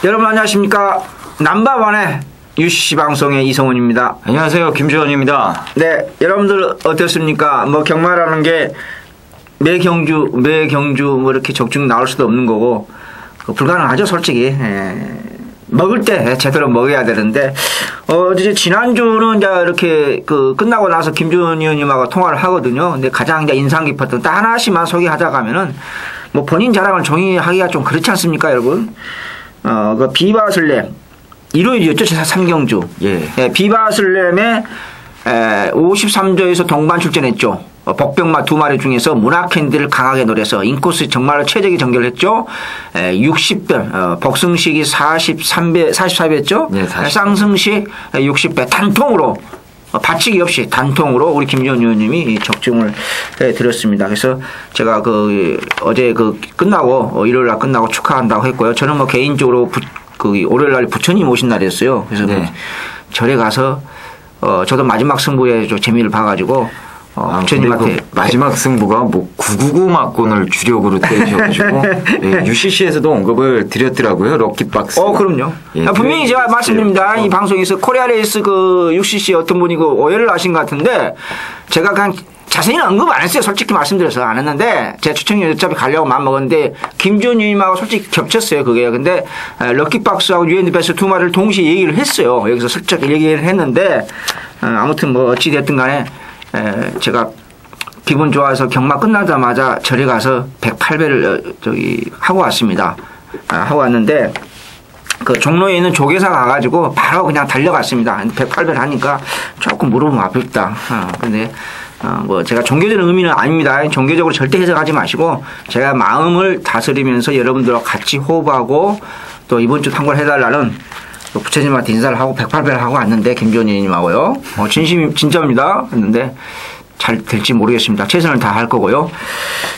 여러분 안녕하십니까. 넘버원의 UCC 방송의 이성훈입니다. 안녕하세요. 김주원입니다. 네, 여러분들 어떻습니까? 뭐 경마라는 게 매 경주 뭐 이렇게 적중 나올 수도 없는 거고 불가능하죠, 솔직히. 먹을 때 제대로 먹어야 되는데 이제 지난주는 이제 이렇게 끝나고 나서 김주원 의원님하고 통화를 하거든요. 근데 가장 이제 인상 깊었던 딱 하나씩만 소개하자 가면은 뭐 본인 자랑을 종이 하기가 좀 그렇지 않습니까, 여러분? 그 비바슬렘 일요일이었죠, 제사 3경주. 예, 비바슬렘에 53조에서 동반 출전했죠. 복병마 2마리 중에서 문학캔디를 강하게 노려서 인코스 정말로 최적의 전개를 했죠. 60별, 복승식이 44배였죠. 네, 40배. 쌍승식 60배 단통으로 받치기 없이 단통으로 우리 김주원 의원님이 적중을 해드렸습니다. 그래서 제가 어제 끝나고 일요일날 끝나고 축하한다고 했고요. 저는 뭐 개인적으로 월요일날 부처님 오신 날이었어요. 그래서 네. 절에 가서 저도 마지막 승부에 좀 재미를 봐가지고 부처님한테 마지막 승부가 뭐 999 막곤을 주력으로 떼셔가지고 예, UCC에서도 언급을 드렸더라고요. 럭키박스. 그럼요. 예, 분명히 제가 말씀드립니다. 이 방송에서 코리아레이스 UCC 어떤 분이 오해를 하신 것 같은데 제가 그냥 자세히는 언급 안 했어요. 솔직히 말씀드려서 안 했는데 제 추천이 어차피 가려고 마음먹었는데 김주원 의원님하고 솔직히 겹쳤어요. 그게. 근데 럭키박스하고 유엔드베스 2마리를 동시에 얘기를 했어요. 여기서 슬쩍 얘기를 했는데 아무튼 뭐 어찌됐든 간에 제가 기분 좋아서 경마 끝나자마자 절에 가서 108배를 하고 왔습니다. 하고 왔는데 종로에 있는 조계사 가가지고 바로 그냥 달려갔습니다. 108배를 하니까 조금 무릎은 아프다. 근데 뭐 제가 종교적인 의미는 아닙니다. 종교적으로 절대 해석하지 마시고 제가 마음을 다스리면서 여러분들과 같이 호흡하고 또 이번 주 탐구를 해달라는 부처님한테 인사를 하고 108배를 하고 왔는데 김주원 의원님하고요. 진짜입니다. 했는데 잘 될지 모르겠습니다. 최선을 다할 거고요.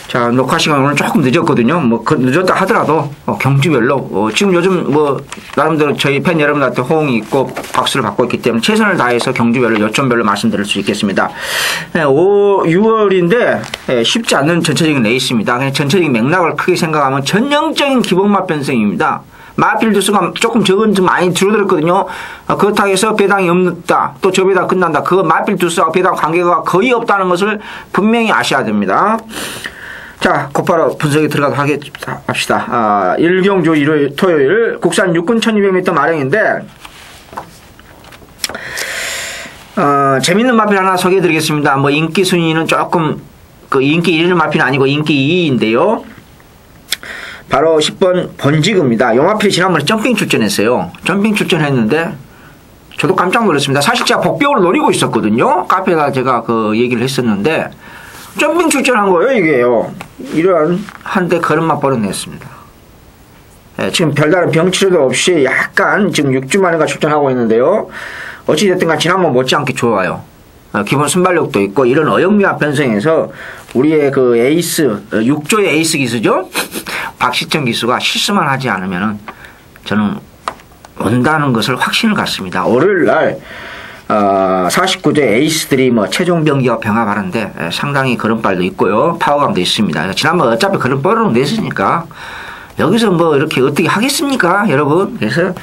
자, 녹화 시간 오늘 조금 늦었거든요. 뭐 늦었다 하더라도 경주별로 지금 요즘 뭐 나름대로 저희 팬 여러분들한테 호응이 있고 박수를 받고 있기 때문에 최선을 다해서 경주별로 요점별로 말씀드릴 수 있겠습니다. 6월인데 쉽지 않는 전체적인 레이스입니다. 그냥 전체적인 맥락을 크게 생각하면 전형적인 기본맛 변성입니다. 마필 두수가 조금 적은 좀 많이 줄어들었거든요. 그렇다고 해서 배당이 없다. 또 저 배당 끝난다. 그 마필 두수와 배당 관계가 거의 없다는 것을 분명히 아셔야 됩니다. 자, 곧바로 분석에 들어가도록 합시다. 1경주 일요일, 토요일 국산 육군 1200m 마령인데 재밌는 마필 하나 소개해드리겠습니다. 뭐 인기 순위는 조금 인기 1위 마필은 아니고 인기 2위인데요. 바로 10번 번지그입니다. 용마필이 지난번에 점핑 출전했어요. 점핑 출전했는데 저도 깜짝 놀랐습니다. 사실 제가 복병을 노리고 있었거든요. 카페가 제가 얘기를 했었는데 점핑 출전한 거예요, 이게요. 이런 한대 걸음만 벌어냈습니다. 지금 별다른 병치료도 없이 약간 지금 6주 만에가 출전하고 있는데요. 어찌됐든 간 지난번 못지않게 좋아요. 기본 순발력도 있고 이런 어영미와 변성에서 우리의 에이스 6조의 에이스 기수죠. 박시청 기수가 실수만 하지 않으면은 저는 온다는 것을 확신을 갖습니다. 월요일날 49조 에이스들이 뭐 최종병기와 병합하는데 상당히 걸음발도 있고요. 파워감도 있습니다. 지난번 어차피 걸음발로 냈으니까 여기서 뭐 이렇게 어떻게 하겠습니까, 여러분? 그래서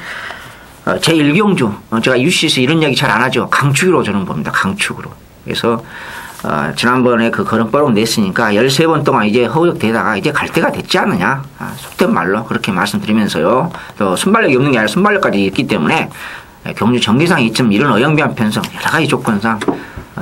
제1경주 제가 UC에서 이런 얘기 잘 안 하죠. 강축으로 저는 봅니다. 강축으로. 그래서 지난번에 걸음바로 냈으니까 13번 동안 이제 허우적대다가 이제 갈 때가 됐지 않느냐. 속된 말로 그렇게 말씀드리면서요. 또 순발력이 없는 게 아니라 순발력까지 있기 때문에 경주 전기상 이쯤 이런 어영비한 편성 여러 가지 조건상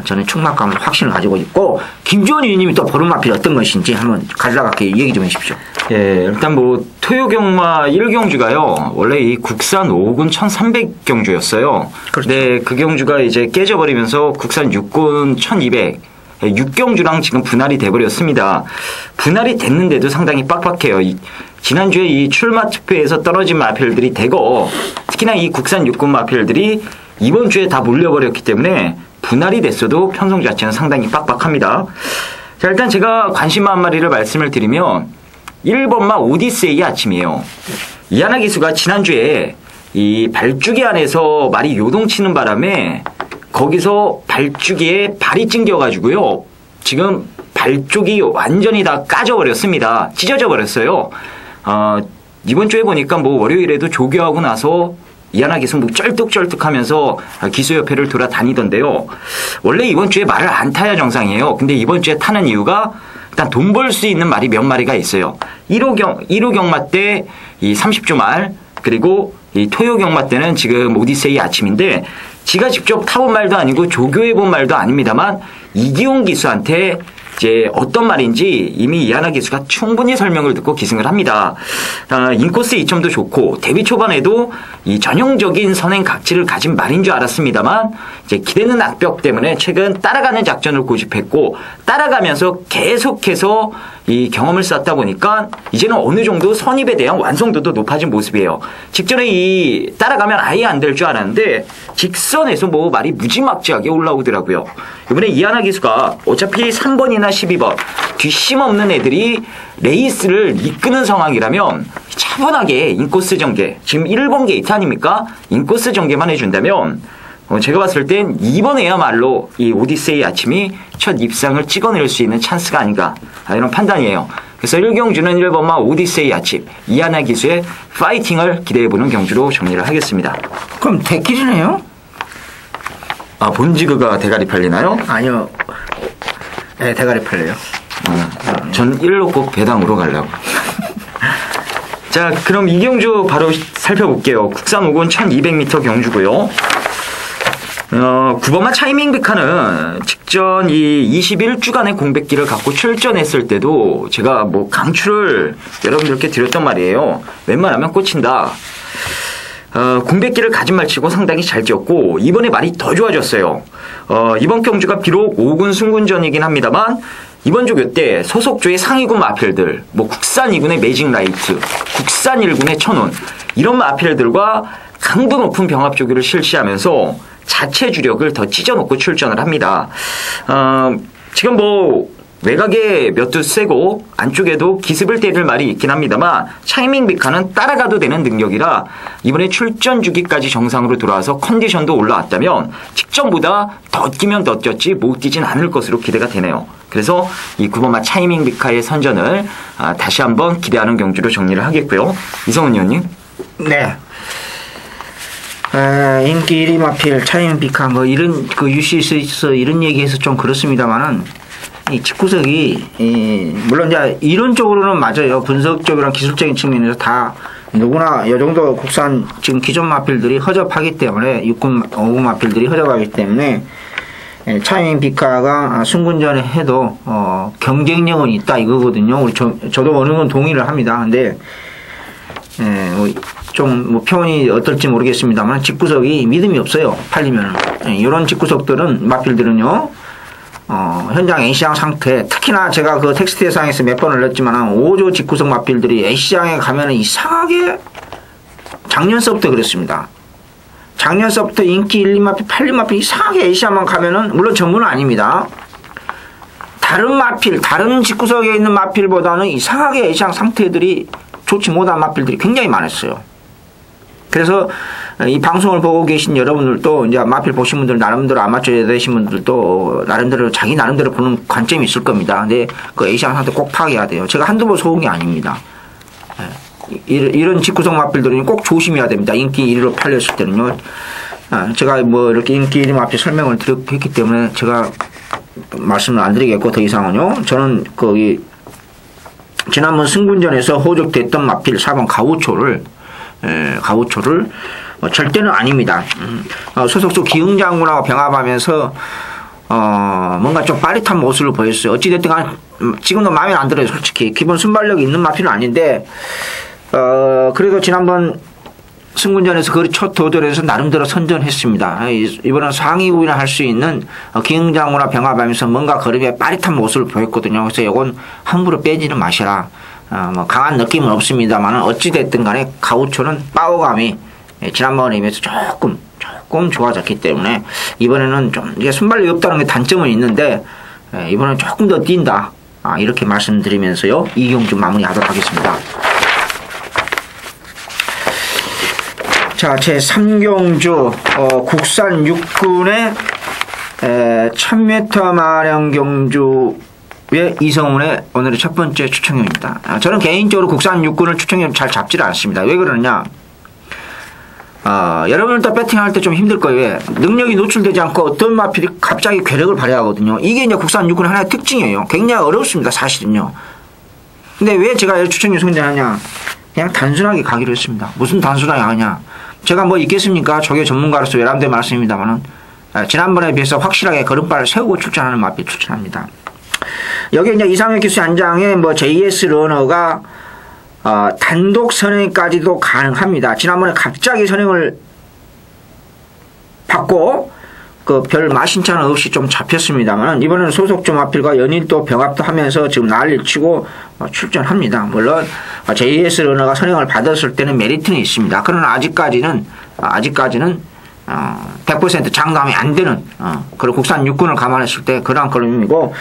저는 충만감을 확신을 가지고 있고 김주원 의원님이 또 보름마필이 어떤 것인지 한번 가져가게 얘기 좀 해주십시오. 예, 일단 뭐 토요경마 1경주가요. 원래 이 국산 5군 1300경주였어요. 그렇죠. 네, 그 경주가 이제 깨져버리면서 국산 6군 1200 6경주랑 지금 분할이 돼버렸습니다. 분할이 됐는데도 상당히 빡빡해요. 지난주에 이 출마 투표에서 떨어진 마필들이 대거 특히나 이 국산 6군 마필들이 이번 주에 다 몰려버렸기 때문에 분할이 됐어도 편성 자체는 상당히 빡빡합니다. 자, 일단 제가 관심마 한 마리를 말씀을 드리면 1번마 오디세이의 아침이에요. 이하나 기수가 지난주에 이 발주기 안에서 말이 요동치는 바람에 거기서 발주기에 발이 찡겨가지고요. 지금 발쪽이 완전히 다 까져버렸습니다. 찢어져 버렸어요. 이번 주에 보니까 뭐 월요일에도 조교하고 나서 이하나 기수 뭐 쩔뚝쩔뚝하면서 기수협회를 돌아다니던데요. 원래 이번 주에 말을 안 타야 정상이에요. 근데 이번 주에 타는 이유가 일단 돈 벌 수 있는 말이 몇 마리가 있어요. 1호 경마 때 이 30주 말, 그리고 이 토요 경마 때는 지금 오디세이 아침인데 지가 직접 타본 말도 아니고 조교해본 말도 아닙니다만 이기용 기수한테 이제 어떤 말인지 이미 이하나 기수가 충분히 설명을 듣고 기승을 합니다. 인코스 이점도 좋고 데뷔 초반에도 이 전형적인 선행 각지를 가진 말인 줄 알았습니다만 이제 기대는 악벽 때문에 최근 따라가는 작전을 고집했고 따라가면서 계속해서 이 경험을 쌓다 보니까 이제는 어느 정도 선입에 대한 완성도도 높아진 모습이에요. 직전에 이 따라가면 아예 안 될 줄 알았는데 직선에서 뭐 말이 무지막지하게 올라오더라고요. 이번에 이하나 기수가 어차피 3번이나 12번 뒷심 없는 애들이 레이스를 이끄는 상황이라면 차분하게 인코스 전개, 지금 1번 게이트 아닙니까? 인코스 전개만 해준다면 제가 봤을 땐 2번에야말로 이 오디세이 아침이 첫 입상을 찍어낼 수 있는 찬스가 아닌가 이런 판단이에요. 그래서 1경주는 1번마 오디세이 아침, 이하나 기수의 파이팅을 기대해보는 경주로 정리를 하겠습니다. 그럼 대길이네요? 아, 본지그가 대가리 팔리나요? 아니요. 네, 대가리 팔려요. 전 1로 꼭 배당으로 가려고. 자, 그럼 이 경주 바로 살펴볼게요. 국산 5군 1200m 경주고요. 9번마 차이밍 비카는 직전 이 21주간의 공백기를 갖고 출전했을 때도 제가 뭐 강추를 여러분들께 드렸던 말이에요. 웬만하면 꽂힌다. 공백기를 가진 말치고 상당히 잘 뛰었고 이번에 말이 더 좋아졌어요. 이번 경주가 비록 5군 승군전이긴 합니다만 이번 조교 때 소속조의 상위군 마필들, 뭐 국산 2군의 매직 라이트, 국산 1군의 천운 이런 마필들과 강도 높은 병합 조교를 실시하면서 자체 주력을 더 찢어놓고 출전을 합니다. 지금 뭐 외곽에 몇 두 세고 안쪽에도 기습을 때릴 말이 있긴 합니다만 차이밍 비카는 따라가도 되는 능력이라 이번에 출전 주기까지 정상으로 돌아와서 컨디션도 올라왔다면 직전보다 더 뛰면 더 뛰었지 못 뛰진 않을 것으로 기대가 되네요. 그래서 이 9번마 차이밍 비카의 선전을 다시 한번 기대하는 경주로 정리를 하겠고요. 이성훈 의원님. 네. 인기 1위 마필 차이밍 비카 뭐 이런 그 UC에서 이런 얘기해서 좀 그렇습니다만은 이 집구석이 물론 이제 이론적으로는 맞아요. 분석적이랑 기술적인 측면에서 다 누구나 이 정도 국산 지금 기존 마필들이 허접하기 때문에 6군 5군 마필들이 허접하기 때문에 차이밍 비카가 승군전에 해도 경쟁력은 있다 이거거든요. 우리 저도 어느 건 동의를 합니다. 근데 좀 뭐 표현이 어떨지 모르겠습니다만 집구석이 믿음이 없어요. 팔리면은 이런 집구석들은 마필들은요. 현장 A시장 상태, 특히나 제가 그 텍스트에상에서 몇 번을 냈지만 5조 직구석 마필들이 A시장에 가면은 이상하게 작년서부터 그랬습니다. 작년서부터 인기 1, 2마필, 8, 2마필 이상하게 A시장만 가면은 물론 전부는 아닙니다. 다른 마필, 다른 직구석에 있는 마필보다는 이상하게 A시장 상태들이 좋지 못한 마필들이 굉장히 많았어요. 그래서 이 방송을 보고 계신 여러분들도 이제 마필 보신 분들 나름대로 아마추어 되신 분들도 나름대로 자기 나름대로 보는 관점이 있을 겁니다. 근데 그 A시장 상태 꼭 파악해야 돼요. 제가 한두 번 속은 게 아닙니다. 이런 직구석 마필들은 꼭 조심해야 됩니다. 인기 1위로 팔렸을 때는요. 제가 뭐 이렇게 인기 1위 마필 설명을 드렸기 때문에 제가 말씀을 안 드리겠고 더 이상은요. 저는 거기 지난번 승군전에서 호적됐던 마필 4번 가우초를 절대는 아닙니다. 소속수 기흥장군하고 병합하면서 뭔가 좀 빠릿한 모습을 보였어요. 어찌됐든 간 지금도 마음에 안 들어요. 솔직히 기본 순발력이 있는 마필은 아닌데 그래도 지난번 승군전에서 그 첫 도전에서 나름대로 선전했습니다. 이번엔 상위구이나 할 수 있는 기흥장군과 병합하면서 뭔가 걸음에 빠릿한 모습을 보였거든요. 그래서 이건 함부로 빼지는 마시라. 뭐 강한 느낌은 없습니다만 어찌됐든 간에 가우초는 파워감이 지난번에 비해서 조금 좋아졌기 때문에 이번에는 좀 이게 순발력이 없다는 게 단점은 있는데 이번에는 조금 더 뛴다. 이렇게 말씀드리면서요. 이 경주 마무리하도록 하겠습니다. 자, 제 3경주 국산 6군의 1000m 마량 경주 왜 이성훈의 오늘의 첫 번째 추천형입니다. 저는 개인적으로 국산 육군을 추천형 잘 잡지를 않습니다. 왜 그러느냐? 여러분들 배팅할 때 좀 힘들 거예요. 능력이 노출되지 않고 어떤 마필이 갑자기 괴력을 발휘하거든요. 이게 이제 국산 육군의 하나의 특징이에요. 굉장히 어렵습니다, 사실은요. 근데 왜 제가 추천형 선정하냐? 그냥 단순하게 가기로 했습니다. 무슨 단순하게 하냐? 제가 뭐 있겠습니까? 조교 전문가로서 외람된 말씀입니다만은 지난번에 비해서 확실하게 걸음발을 세우고 출전하는 마필 추천합니다. 여기 이제 이상혁 기수 안장에 뭐 JS 러너가 단독 선행까지도 가능합니다. 지난번에 갑자기 선행을 받고 그 별 마신차는 없이 좀 잡혔습니다만 이번에는 소속조 마필과 연일도 병합도 하면서 지금 난리를 치고 출전합니다. 물론 JS 러너가 선행을 받았을 때는 메리트는 있습니다. 그러나 아직까지는 100% 장담이 안 되는 그런 국산 육군을 감안했을 때 그러한 그림이고,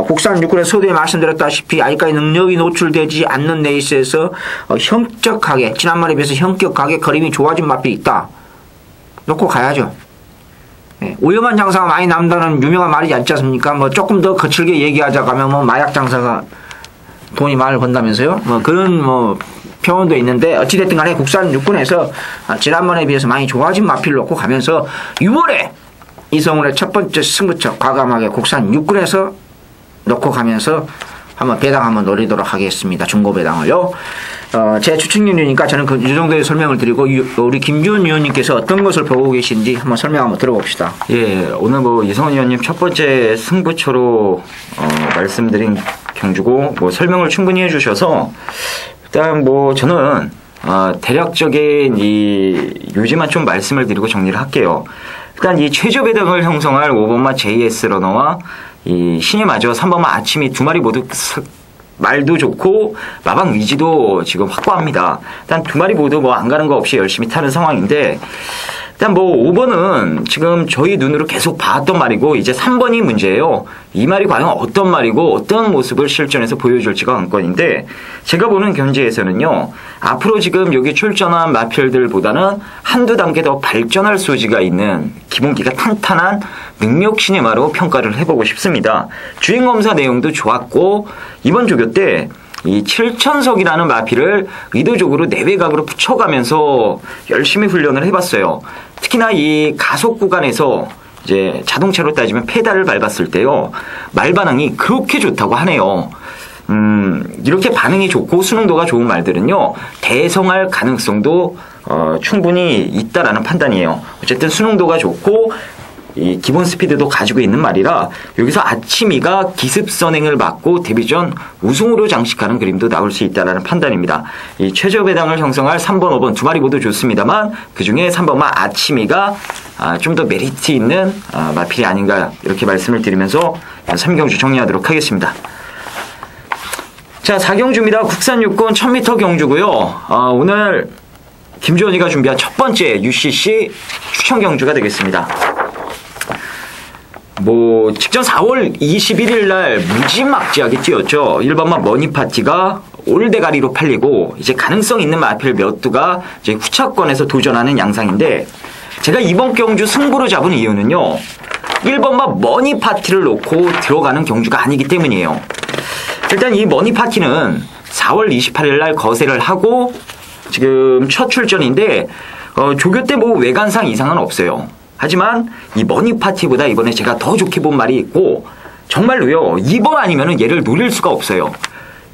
국산 육군의 서두에 말씀드렸다시피 아직까지 능력이 노출되지 않는 레이스에서 형격하게, 지난번에 비해서 형격하게 그림이 좋아진 마필이 있다 놓고 가야죠. 위험한 장사가 많이 남다는 유명한 말이지 않지 않습니까? 뭐 조금 더 거칠게 얘기하자고 하면 뭐 마약 장사가 돈이 많이 번다면서요? 뭐 그런 뭐 표현도 있는데, 어찌됐든 간에 국산 육군에서 지난번에 비해서 많이 좋아진 마필을 놓고 가면서 6월에 이성훈의 첫 번째 승부처 과감하게 국산 육군에서 놓고 가면서 한번 배당 한번 노리도록 하겠습니다. 중고 배당을요. 제 추천률이니까 저는 이 정도의 설명을 드리고, 우리 김주원 위원님께서 어떤 것을 보고 계신지 한번 설명 한번 들어봅시다. 예, 오늘 뭐 이성훈 위원님 첫 번째 승부처로 말씀드린 경주고 뭐 설명을 충분히 해주셔서 일단 뭐 저는 대략적인 이 요지만 좀 말씀을 드리고 정리를 할게요. 일단 이 최저 배당을 형성할 5번마 JS 러너와 이 신이 마저 3번마 아침이 두 마리 모두 말도 좋고 마방 의지도 지금 확고합니다. 일단 두 마리 모두 뭐 안 가는 거 없이 열심히 타는 상황인데, 일단 뭐 5번은 지금 저희 눈으로 계속 봐왔던 말이고 이제 3번이 문제예요. 이 말이 과연 어떤 말이고 어떤 모습을 실전에서 보여줄지가 관건인데, 제가 보는 견지에서는요, 앞으로 지금 여기 출전한 마필들보다는 한두 단계 더 발전할 소지가 있는 기본기가 탄탄한 능력 시네마로 평가를 해보고 싶습니다. 주행검사 내용도 좋았고, 이번 조교 때 이 7천석이라는 마필을 의도적으로 내외각으로 붙여가면서 열심히 훈련을 해봤어요. 특히나 이 가속 구간에서 이제 자동차로 따지면 페달을 밟았을 때요, 말 반응이 그렇게 좋다고 하네요. 이렇게 반응이 좋고 수능도가 좋은 말들은요, 대성할 가능성도 충분히 있다라는 판단이에요. 어쨌든 수능도가 좋고 이 기본 스피드도 가지고 있는 말이라 여기서 아침이가 기습 선행을 막고 데뷔전 우승으로 장식하는 그림도 나올 수 있다라는 판단입니다. 이 최저 배당을 형성할 3번, 5번 두 마리 모두 좋습니다만 그 중에 3번만 아침이가 좀 더 메리트 있는 마필이 아닌가 이렇게 말씀을 드리면서 3경주 정리하도록 하겠습니다. 자, 4경주입니다. 국산 육군 1000m 경주고요. 오늘 김주원이가 준비한 첫 번째 UCC 추천 경주가 되겠습니다. 뭐 직전 4월 21일 날 무지막지하게 뛰었죠. 1번마 머니파티가 올대가리로 팔리고 이제 가능성 있는 마필 몇 두가 이제 후차권에서 도전하는 양상인데, 제가 이번 경주 승부로 잡은 이유는요, 1번마 머니파티를 놓고 들어가는 경주가 아니기 때문이에요. 일단 이 머니파티는 4월 28일 날 거세를 하고 지금 첫 출전인데 조교 때 뭐 외관상 이상은 없어요. 하지만 이 머니파티보다 이번에 제가 더 좋게 본 말이 있고, 정말로요, 이번 아니면은 얘를 노릴 수가 없어요.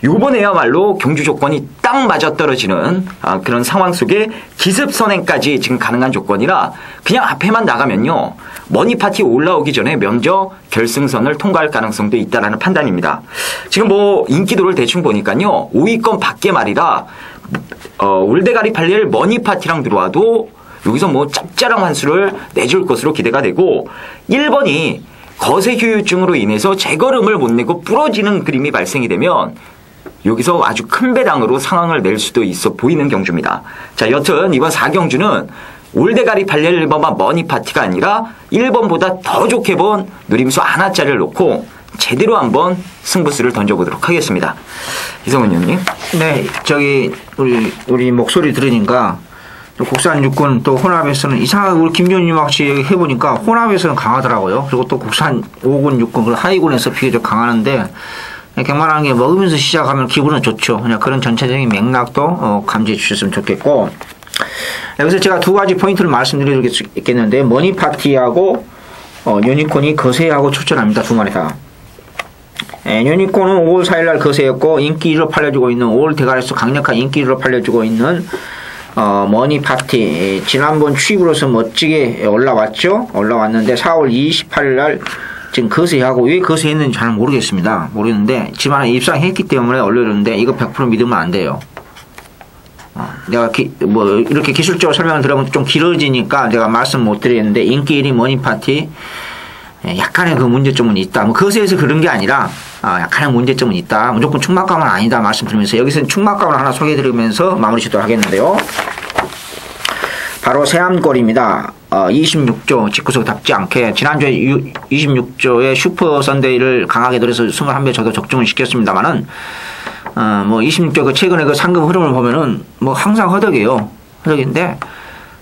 요번에야말로 경주 조건이 딱 맞아떨어지는 그런 상황 속에 기습 선행까지 지금 가능한 조건이라 그냥 앞에만 나가면요, 머니파티 올라오기 전에 먼저 결승선을 통과할 가능성도 있다라는 판단입니다. 지금 뭐 인기도를 대충 보니까요, 5위권 밖에 말이라 올대가리 팔릴 머니파티랑 들어와도 여기서 뭐 짭짤한 환수를 내줄 것으로 기대가 되고, 1번이 거세 휴유증으로 인해서 재걸음을 못 내고 부러지는 그림이 발생이 되면 여기서 아주 큰 배당으로 상황을 낼 수도 있어 보이는 경주입니다. 자, 여튼 이번 4경주는 올대가리 팔릴 1번만 머니파티가 아니라 1번보다 더 좋게 본 누림수 하나짜리를 놓고 제대로 한번 승부수를 던져보도록 하겠습니다. 이성훈 의원님. 네, 우리 목소리 들으니까 국산 육군 또 혼합에서는 이상하게 우리 김준님 혹시 해보니까 혼합에서는 강하더라고요. 그리고 또 국산 5군 육군 하위군에서 비교적 강하는데, 갱년하는 게 먹으면서 시작하면 기분은 좋죠. 그냥 그런 전체적인 맥락도 감지해 주셨으면 좋겠고. 여기서 제가 두 가지 포인트를 말씀드리겠는데, 머니파티하고 유니콘이 거세하고 출전합니다. 두 마리 다. 유니콘은 5월 4일날 거세였고, 인기 1위로 팔려주고 있는, 5월 대가리에서 강력한 인기 1위로 팔려주고 있는 머니파티. 지난번 추입으로서 멋지게 올라왔죠. 올라왔는데 4월 28일날 지금 거세하고, 왜 거세했는지 잘 모르겠습니다. 모르겠는데 집안에 입상했기 때문에 올려줬는데 이거 100% 믿으면 안 돼요. 내가 이렇게 기술적으로 설명을 들어보면 좀 길어지니까 내가 말씀 못 드리겠는데, 인기 1위 머니파티 약간의 그 문제점은 있다. 뭐 거세에서 그런 게 아니라 약간의 문제점은 있다. 무조건 충막감은 아니다 말씀드리면서, 여기서는 충막감을 하나 소개해드리면서 마무리 짓도록 하겠는데요. 바로 세암골입니다. 26조 직구석답지 않게 지난주에 26조의 슈퍼 선데이를 강하게 들여서 21배 저도 적중을 시켰습니다만은, 뭐 26조 그 최근에 그 상금 흐름을 보면은 뭐 항상 허덕이에요. 허덕인데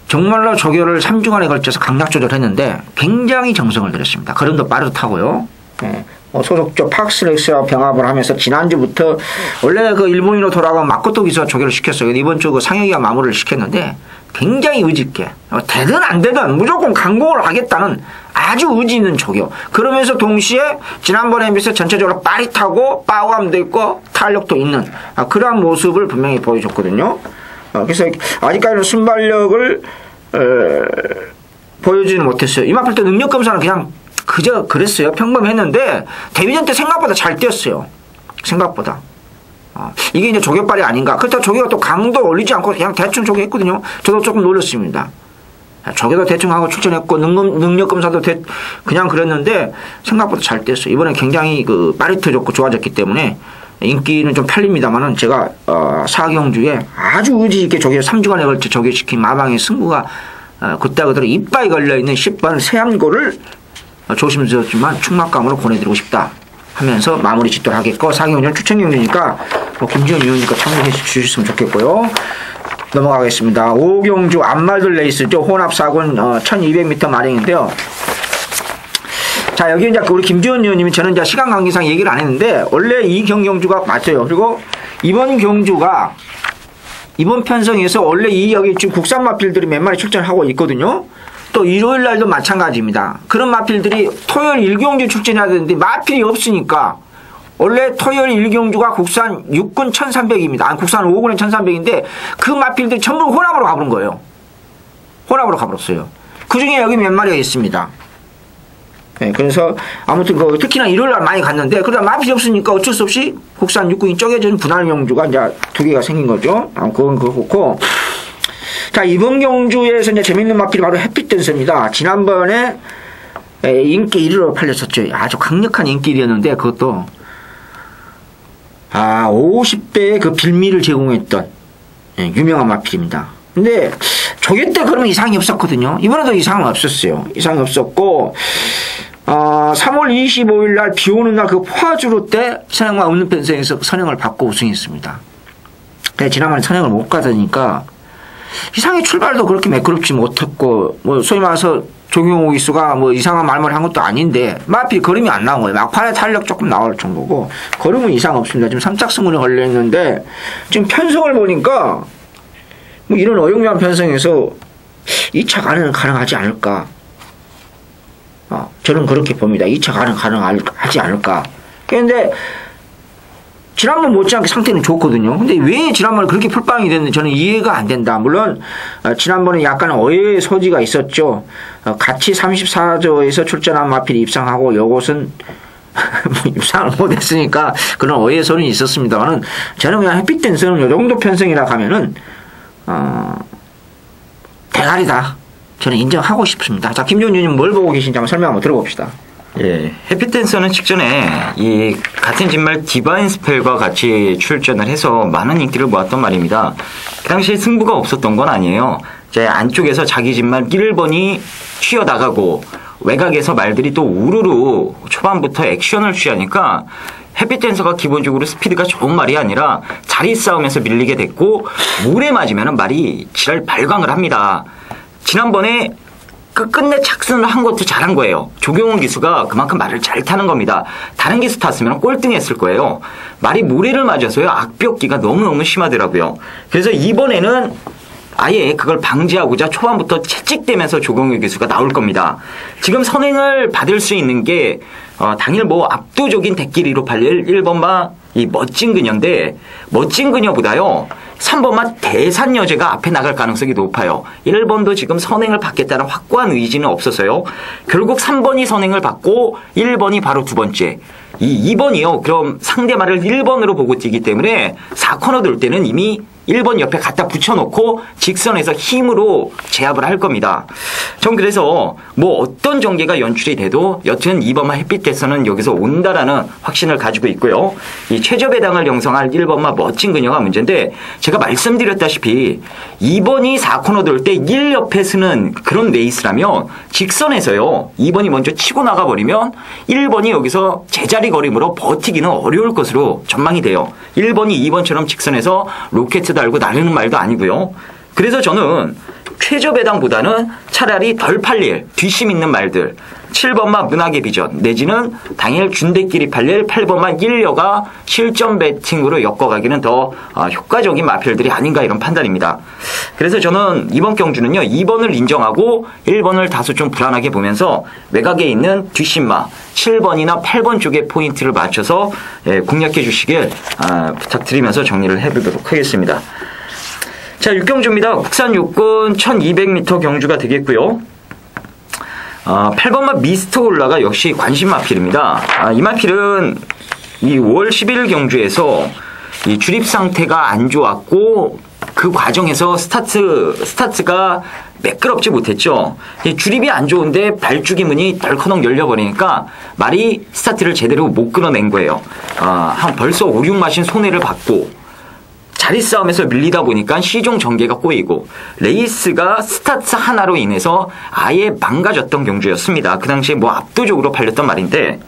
정말로 조교를 3주간에 걸쳐서 강약 조절했는데 굉장히 정성을 들였습니다. 걸음도 빠르다고요. 네. 소속조 팍스렉스와 병합을 하면서 지난주부터 원래 그 일본인으로 돌아가면 마코토 기수와 조교를 시켰어요. 이번 주 그 상혁이가 마무리를 시켰는데 굉장히 의지 있게 되든 안 되든 무조건 강공을 하겠다는 아주 의지 있는 조교. 그러면서 동시에 지난번에 비해서 전체적으로 빠릿하고 파워감도 있고 탄력도 있는 그러한 모습을 분명히 보여줬거든요. 그래서 아직까지는 순발력을 보여주지는 못했어요. 이마필 때 능력 검사는 그냥 그저 그랬어요. 평범했는데 데뷔전 때 생각보다 잘 뛰었어요. 생각보다. 이게 이제 조교빨이 아닌가. 그렇다고 조교가 또 강도 올리지 않고 그냥 대충 조교했거든요. 저도 조금 놀랐습니다. 조교도 대충 하고 출전했고 능력 검사도 그냥 그랬는데 생각보다 잘 뛰었어요. 이번에 굉장히 그 빠릿해졌고 좋아졌기 때문에 인기는 좀 팔립니다만은, 제가 사경주에 아주 의지 있게 조교 3주간에 걸쳐 조교시킨 마방의 승부가 그때 그대로 이빨이 걸려있는 10번 세암고를 조심스럽지만 충막감으로 보내드리고 싶다 하면서 마무리 짓도록 하겠고, 사경주는 추천경주니까 김지현 위원님과 참고해 주셨으면 좋겠고요. 넘어가겠습니다. 오경주 안말들 레이스죠. 혼합사군 1200m 마랭인데요. 자, 여기 이제 우리 김지원 의원님이 저는 이제 시간 관계상 얘기를 안 했는데, 원래 이 경주가 맞아요. 그리고 이번 경주가, 이번 편성에서 원래 여기 지금 국산 마필들이 몇 마리 출전하고 있거든요. 또 일요일 날도 마찬가지입니다. 그런 마필들이 토요일 1경주 출전해야 되는데 마필이 없으니까, 원래 토요일 1경주가 국산 6군 1300입니다. 아니, 국산 5군은 1300인데 그 마필들이 전부 혼합으로 가버린 거예요. 혼합으로 가버렸어요. 그 중에 여기 몇 마리가 있습니다. 네, 그래서 아무튼 특히나 일요일날 많이 갔는데, 그러다 마필이 없으니까 어쩔 수 없이 국산 6군이 쪼개진 분할 경주가 이제 2개가 생긴 거죠. 그건 그렇고. 자, 이번 경주에서 이제 재밌는 마필이 바로 햇빛댄서입니다. 지난번에 인기 1위로 팔렸었죠. 아주 강력한 인기 1위였는데, 그것도 50배의 그 빌미를 제공했던 유명한 마필입니다. 근데 조개 때 그러면 이상이 없었거든요. 이번에도 이상은 없었어요. 이상이 없었고, 3월 25일 날 비 오는 날 그 포화주로 때 선행과 없는 편성에서 선행을 받고 우승했습니다. 근데 지난번에 선행을 못 가다니까 이상하게 출발도 그렇게 매끄럽지 못했고, 뭐 소위 말해서 조경호 기수가 뭐 이상한 말만 한 것도 아닌데 마필 걸음이 안 나온 거예요. 막판에 탄력 조금 나올 정도고 걸음은 이상 없습니다. 지금 3착승문에 걸려 있는데, 지금 편성을 보니까 뭐 이런 어용미한 편성에서 2차 가능하지 않을까. 저는 그렇게 봅니다. 2차 가능하지 않을까. 그런데 지난번 못지않게 상태는 좋거든요. 근데 왜 지난번에 그렇게 풀빵이 됐는지 저는 이해가 안 된다. 물론 지난번에 약간 오해의 소지가 있었죠. 같이 34조에서 출전한 마필이 입상하고 요것은 입상을 못했으니까 그런 오해의 소리는 있었습니다만은, 저는 그냥 햇빛댄서는 요 정도 편성이라 하면은 대가리다. 저는 인정하고 싶습니다. 자, 김종윤 의원님 뭘 보고 계신지 한번 설명 한번 들어봅시다. 예, 햇빛댄서는 직전에 이 같은 진말 디바인 스펠과 같이 출전을 해서 많은 인기를 모았던 말입니다. 그 당시에 승부가 없었던 건 아니에요. 이제 안쪽에서 자기 진말 1번이 튀어나가고 외곽에서 말들이 또 우르르 초반부터 액션을 취하니까 햇빛댄서가 기본적으로 스피드가 좋은 말이 아니라 자리 싸움에서 밀리게 됐고, 물에 맞으면 말이 지랄 발광을 합니다. 지난번에 끝내 착순을 한 것도 잘한 거예요. 조경훈 기수가 그만큼 말을 잘 타는 겁니다. 다른 기수 탔으면 꼴등했을 거예요. 말이 모래를 맞아서요. 악벽기가 너무너무 심하더라고요. 그래서 이번에는 아예 그걸 방지하고자 초반부터 채찍대면서 조경훈 기수가 나올 겁니다. 지금 선행을 받을 수 있는 게 당일 뭐 압도적인 대끼리로 팔릴 1번마 이 멋진 그녀인데 멋진 그녀보다요 3번마 대산여제가 앞에 나갈 가능성이 높아요. 1번도 지금 선행을 받겠다는 확고한 의지는 없어서요. 결국 3번이 선행을 받고 1번이 바로 두 번째. 이 2번이요. 그럼 상대 말을 1번으로 보고 뛰기 때문에 4코너 돌 때는 이미 1번 옆에 갖다 붙여놓고 직선에서 힘으로 제압을 할 겁니다. 전 그래서 뭐 어떤 전개가 연출이 돼도 여튼 2번마 햇빛에서는 여기서 온다라는 확신을 가지고 있고요. 이 최저배당을 형성할 1번마 멋진 그녀가 문제인데 제가 말씀드렸다시피 2번이 4코너 돌 때 1 옆에 쓰는 그런 레이스라면 직선에서요. 2번이 먼저 치고 나가버리면 1번이 여기서 제자리 거림으로 버티기는 어려울 것으로 전망이 돼요. 1번이 2번처럼 직선에서 로켓 달고 나르는 말도 아니고요. 그래서 저는 최저배당보다는 차라리 덜 팔릴 뒷심 있는 말들 7번마 문학의 비전 내지는 당일 준대끼리 팔릴 8번마 1여가 실전 배팅으로 엮어가기는 더 효과적인 마필들이 아닌가 이런 판단입니다. 그래서 저는 이번 경주는요 2번을 인정하고 1번을 다소 좀 불안하게 보면서 외곽에 있는 뒷심마 7번이나 8번 쪽에 포인트를 맞춰서 공략해 주시길 부탁드리면서 정리를 해보도록 하겠습니다. 자 6경주입니다. 국산 육군 1200m 경주가 되겠고요. 8번마 미스터 올라가 역시 관심 마필입니다. 이 마필은 이 5월 11일 경주에서 이 주립 상태가 안 좋았고 그 과정에서 스타트가 매끄럽지 못했죠. 주립이 안 좋은데 발주기 문이 덜커덕 열려버리니까 말이 스타트를 제대로 못 끊어낸 거예요. 한 벌써 5, 6마신 손해를 받고 자리 싸움에서 밀리다 보니까 시종 전개가 꼬이고 레이스가 스타트 하나로 인해서 아예 망가졌던 경주였습니다. 그 당시에 뭐 압도적으로 팔렸던 말인데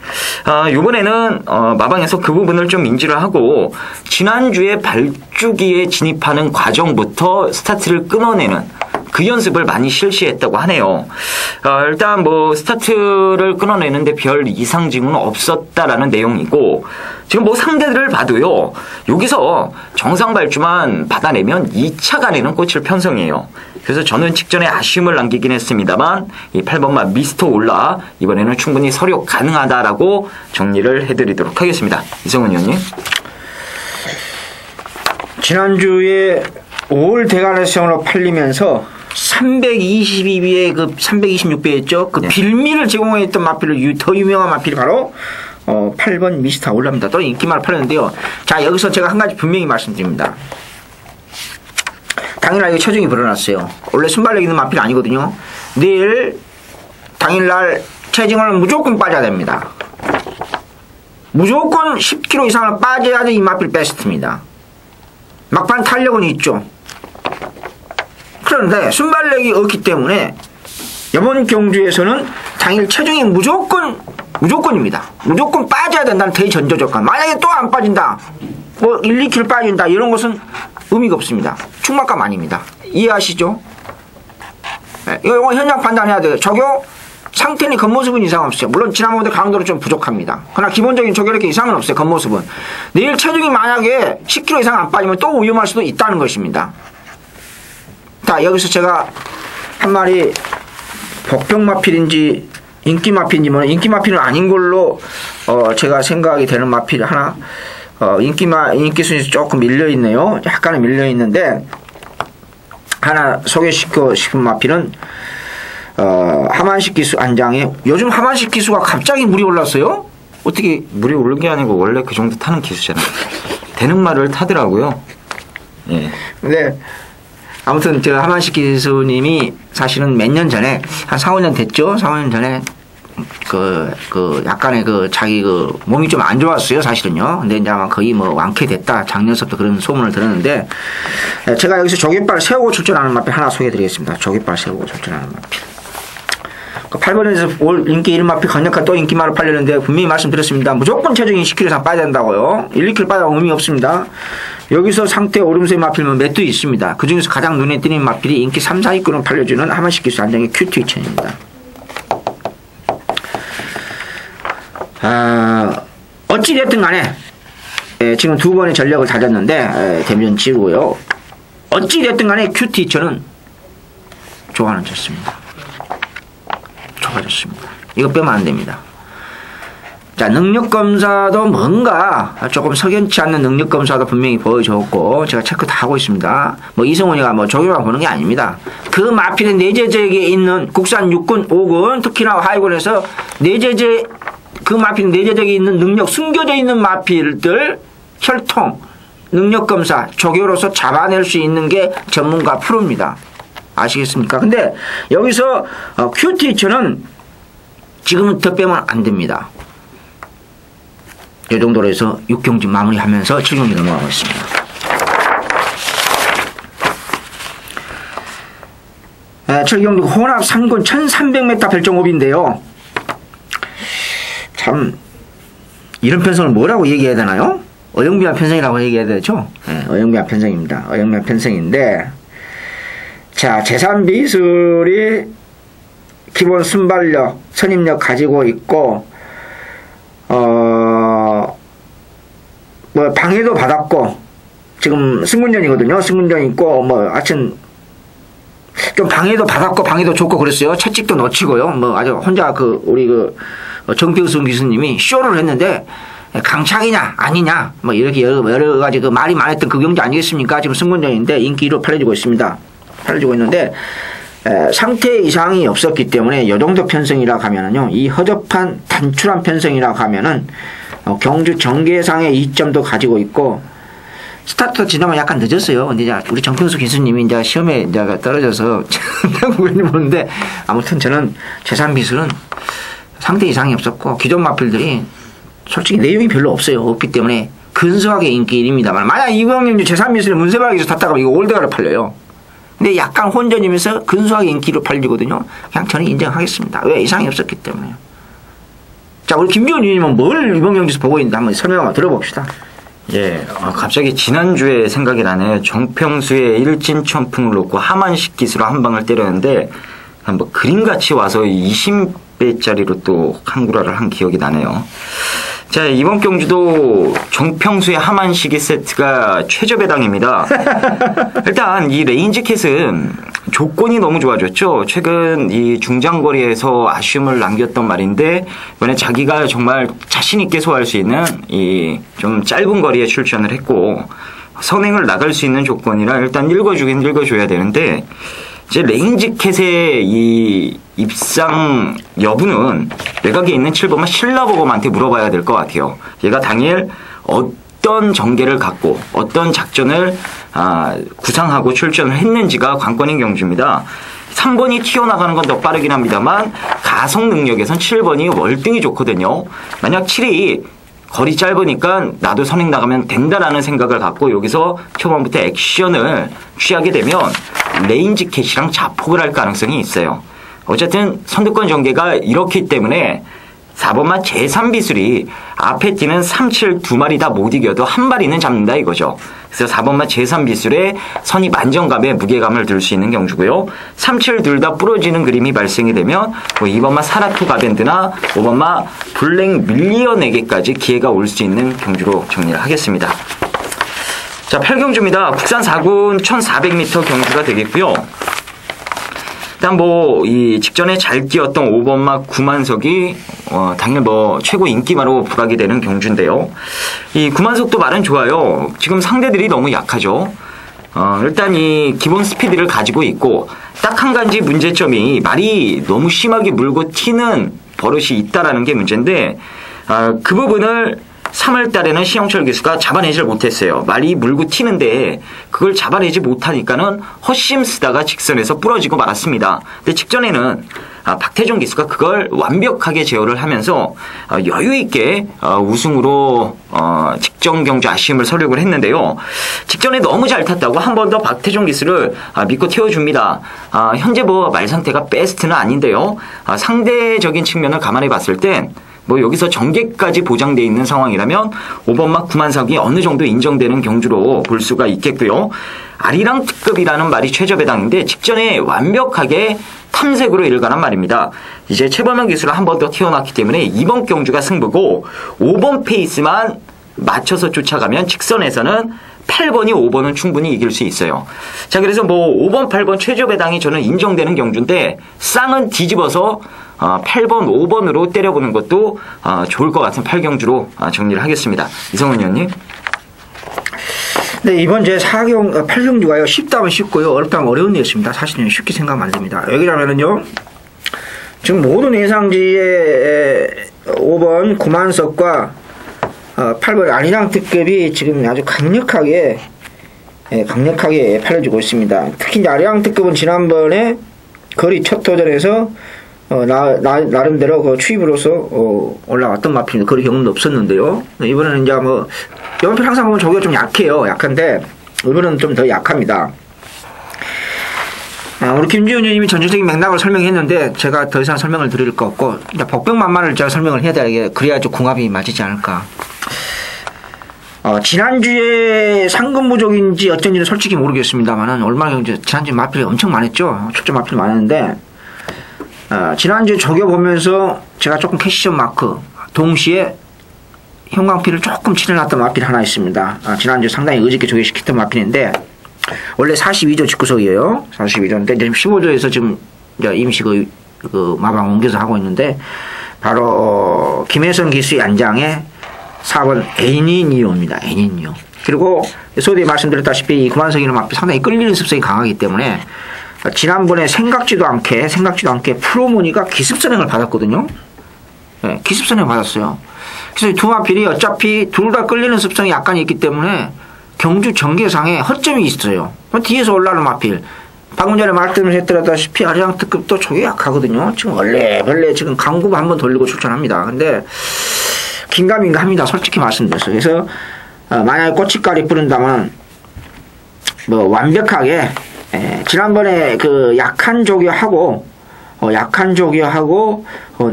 이번에는 마방에서 그 부분을 좀 인지를 하고 지난주에 발주기에 진입하는 과정부터 스타트를 끊어내는 그 연습을 많이 실시했다고 하네요. 일단 뭐 스타트를 끊어내는데 별 이상 징후는 없었다라는 내용이고 지금 뭐 상대들을 봐도요. 여기서 정상 발주만 받아내면 2차 간에는 꽂힐 편성이에요. 그래서 저는 직전에 아쉬움을 남기긴 했습니다만 이 8번마 미스터 올라 이번에는 충분히 서력 가능하다라고 정리를 해드리도록 하겠습니다. 이성훈 의원님. 지난주에 5월 대관에서 팔리면서 322배에 그 326배였죠. 그 빌미를 제공했던 마필을 더 유명한 마필이 바로 8번 미스터 올라입니다. 또 인기말 팔렸는데요. 자 여기서 제가 한 가지 분명히 말씀드립니다. 당일날 이거 체중이 불어났어요. 원래 순발력 있는 마필 아니거든요. 내일 당일날 체중을 무조건 빠져야 됩니다. 무조건 10kg 이상을 빠져야지 이 마필 베스트입니다. 막판 탄력은 있죠. 그런데 순발력이 없기 때문에 이번 경주에서는 당일 체중이 무조건입니다. 무조건 빠져야 된다는 대전조 조건. 만약에 또 안 빠진다, 뭐 1, 2kg 빠진다 이런 것은 의미가 없습니다. 충막감 아닙니다. 이해하시죠? 네, 이거 현장 판단해야 돼요. 적용 상태는 겉모습은 이상 없어요. 물론 지난번보다 강도는 좀 부족합니다. 그러나 기본적인 조결력이 이상은 없어요. 겉모습은. 내일 체중이 만약에 10kg 이상 안 빠지면 또 위험할 수도 있다는 것입니다. 자 여기서 제가 한 마리 복병마필인지 인기마필인지 뭐 인기마필은 아닌 걸로 제가 생각이 되는 마필 하나 인기 순위에서 조금 밀려있네요. 약간은 밀려있는데 하나 소개시키고 싶은 마필은 하만식 기수 안장에 요즘 하만식 기수가 갑자기 물이 올랐어요? 어떻게 물이 오른 게 아니고 원래 그 정도 타는 기수잖아요. 되는 말을 타더라고요. 예. 근데 아무튼 제가 하만식 기수님이 사실은 몇 년 전에 한 4, 5년 됐죠. 4, 5년 전에 약간의 자기 몸이 좀 안 좋았어요. 사실은요. 근데 이제 아마 거의 뭐 완쾌됐다. 작년서부터 그런 소문을 들었는데 제가 여기서 조깃발 세우고 출전하는 마필 하나 소개해드리겠습니다. 조깃발 세우고 출전하는 마필. 8번에서 올 인기 1마필 강력한 또 인기말을 팔렸는데 분명히 말씀드렸습니다. 무조건 체중이 10kg 이상 빠야 된다고요. 1, 2kg 빠져도 의미 없습니다. 여기서 상태 오름세 마필은 몇 두 있습니다. 그 중에서 가장 눈에 띄는 마필이 인기 3, 4위권을 팔려주는 하만식 기수 안정의 큐트2000입니다. 어찌됐든 간에 지금 두 번의 전력을 다졌는데 데미지는 지고요. 어찌됐든 간에 큐트2000은 조화는 좋습니다. 좋아졌습니다. 이거 빼면 안 됩니다. 자, 능력검사도 뭔가 조금 석연치 않는 능력검사도 분명히 보여줬고, 제가 체크 다 하고 있습니다. 뭐, 이성훈이가 뭐, 조교만 보는 게 아닙니다. 그 마필의 내재적에 있는 국산 육군, 5군, 특히나 하위군에서 내재적, 그 마필 내재적에 있는 능력, 숨겨져 있는 마필들, 혈통, 능력검사, 조교로서 잡아낼 수 있는 게 전문가 프로입니다. 아시겠습니까? 근데, 여기서, 큐티처는 지금은 더 빼면 안 됩니다. 이 정도로 해서 6경기 마무리하면서 7경기 넘어가고 있습니다. 네, 7경기 혼합 상군 1300m 별정호비인데요. 참 이런 편성을 뭐라고 얘기해야 되나요? 어영비한 편성이라고 얘기해야 되죠? 네, 어영비한 편성입니다. 어영비한 편성인데, 자, 재산비술이 기본 순발력, 선임력 가지고 있고, 뭐, 방해도 받았고, 지금 승군전이거든요. 승군전 있고, 뭐, 하여튼, 좀 방해도 받았고, 방해도 좋고 그랬어요. 채찍도 놓치고요. 뭐, 아주 혼자 우리 정평수 교수님이 쇼를 했는데, 강착이냐, 아니냐, 뭐, 이렇게 여러 가지 말이 많았던 그 경기 아니겠습니까? 지금 승군전인데, 인기 1로 팔려지고 있습니다. 팔려지고 있는데, 상태 이상이 없었기 때문에, 요 정도 편성이라고 하면은요, 이 허접한, 단출한 편성이라고 하면은, 경주 전개상의 이점도 가지고 있고, 스타트 지나면 약간 늦었어요. 근데 이제 우리 정평수 교수님이 이제 시험에 이제 떨어져서 보는데, 아무튼 저는 재산비술은 상태 이상이 없었고, 기존 마필들이 솔직히 내용이 별로 없어요. 없기 때문에 근소하게 인기 1입니다만, 만약 이광용주 재산비술에 문세박에서 탔다가 이거 올드가를 팔려요. 근데 약간 혼전이면서 근소하게 인기로 팔리거든요. 그냥 저는 인정하겠습니다. 왜? 이상이 없었기 때문에요. 자, 우리 김기훈 의원님은 뭘 이번 경기에서 보고 있는지 한번 설명 한번 들어봅시다. 예, 갑자기 지난주에 생각이 나네요. 정평수의 일진천풍을 놓고 하만식 기수로 한 방을 때렸는데, 뭐 그림같이 와서 20배짜리로 또 한구라를 한 기억이 나네요. 자, 이번 경주도 정평수의 하만식이 세트가 최저배당입니다. 일단 이 레인지 캣은 조건이 너무 좋아졌죠. 최근 이 중장거리에서 아쉬움을 남겼던 말인데, 이번에 자기가 정말 자신있게 소화할 수 있는 이 좀 짧은 거리에 출전을 했고, 선행을 나갈 수 있는 조건이라 일단 읽어주긴 읽어줘야 되는데, 이제 레인지 캣의 이 입상 여부는 외곽에 있는 7번만 신라보검한테 물어봐야 될 것 같아요. 얘가 당일 어떤 전개를 갖고 어떤 작전을 구상하고 출전을 했는지가 관건인 경주입니다. 3번이 튀어나가는 건 더 빠르긴 합니다만 가속 능력에선 7번이 월등히 좋거든요. 만약 7이 거리 짧으니까 나도 선행 나가면 된다라는 생각을 갖고 여기서 초반부터 액션을 취하게 되면 레인지 캣이랑 자폭을 할 가능성이 있어요. 어쨌든 선두권 전개가 이렇기 때문에 4번마 제3비술이 앞에 뛰는 3, 7 두 마리 다 못 이겨도 한 마리는 잡는다 이거죠. 그래서 4번마 제3비술에 선이 만정감에 무게감을 들 수 있는 경주고요. 3, 7 둘 다 부러지는 그림이 발생이 되면 뭐 2번마 사라투 가밴드나 5번마 블랙 밀리언에게까지 기회가 올 수 있는 경주로 정리를 하겠습니다. 자, 8경주입니다. 국산 4군 1400m 경주가 되겠고요. 일단 이 직전에 잘 뛰었던 5번마 구만석이 당일 최고 인기마로 부각이 되는 경주인데요. 이 구만석도 말은 좋아요. 지금 상대들이 너무 약하죠. 일단 이 기본 스피드를 가지고 있고 딱 한 가지 문제점이 말이 너무 심하게 물고 튀는 버릇이 있다라는 게 문제인데, 그 부분을 3월 달에는 신영철 교수가 잡아내질 못했어요. 말이 물고 튀는데 그걸 잡아내지 못하니까는 헛심 쓰다가 직선에서 부러지고 말았습니다. 근데 직전에는 박태종 기수가 그걸 완벽하게 제어를 하면서 여유 있게 우승으로 직전 경주 아쉬움을 서력을 했는데요. 직전에 너무 잘 탔다고 한 번 더 박태종 기수를 믿고 태워줍니다. 현재 말 상태가 베스트는 아닌데요. 상대적인 측면을 감안해 봤을 땐 뭐 여기서 정계까지 보장되어 있는 상황이라면 5번막 9만석이 어느 정도 인정되는 경주로 볼 수가 있겠고요. 아리랑 특급이라는 말이 최저배당인데 직전에 완벽하게 탐색으로 일관한 말입니다. 이제 최범현 기술을 한 번 더 튀어놨기 때문에 이번 경주가 승부고 5번 페이스만 맞춰서 쫓아가면 직선에서는 8번이 5번은 충분히 이길 수 있어요. 자, 그래서 뭐 5번, 8번 최저배당이 저는 인정되는 경주인데 쌍은 뒤집어서 8번, 5번으로 때려보는 것도 좋을 것 같은 8경주로 정리를 하겠습니다. 이성훈 의원님. 네, 이번 제 8경주가요, 쉽다면 쉽고요, 어렵다면 어려운 데였습니다. 사실은 쉽게 생각하면 안 됩니다. 여기라면은요, 지금 모든 예상지의 5번 9만석과 8번 아리랑 특급이 지금 아주 강력하게 팔려지고 있습니다. 특히 이제 아리랑 특급은 지난번에 거리 첫 도전에서 나름대로 그 추입으로서 올라왔던 마필인데 거리 경험도 없었는데요. 이번에는 이제 뭐 이번 편 항상 보면 저기가 좀 약해요. 약한데 이번은 좀 더 약합니다. 우리 김지훈 의원님이 전체적인 맥락을 설명했는데 제가 더 이상 설명을 드릴 거 없고 이제 복병만만을 제가 설명을 해야 되게 그래야 좀 궁합이 맞지 않을까. 지난주에 상금 부족인지 어쩐지는 솔직히 모르겠습니다만은 얼마나 이제 지난주에 마필이 엄청 많았죠. 출전 마필이 많았는데 지난주에 저겨보면서 제가 조금 캐시점 마크 동시에 형광필을 조금 칠해놨던 마필 하나 있습니다. 지난주에 상당히 의지있게 조개시켰던 마필인데 원래 42조 직구석이에요. 42조인데 지금 15조에서 지금 임시 그 마방 옮겨서 하고 있는데 바로 김혜선 기수의 안장에 4번 애니니오입니다. 애니니오. 그리고 소대에 말씀드렸다시피 이 구만석이는 마필 상당히 끌리는 습성이 강하기 때문에 지난번에 생각지도 않게 프로모니가 기습선행을 받았거든요. 네, 기습선행 받았어요. 그래서 두 마필이 어차피 둘 다 끌리는 습성이 약간 있기 때문에 경주 전개상에 허점이 있어요. 뒤에서 올라오는 마필. 방금 전에 말씀했다시피 아리랑 특급도 저게 약하거든요. 지금 원래 지금 강급 한번 돌리고 출전합니다. 근데 긴가민가 합니다. 솔직히 말씀드렸어요. 그래서 만약에 고춧가루 뿌린다면 뭐 완벽하게 지난번에 그 약한 조교하고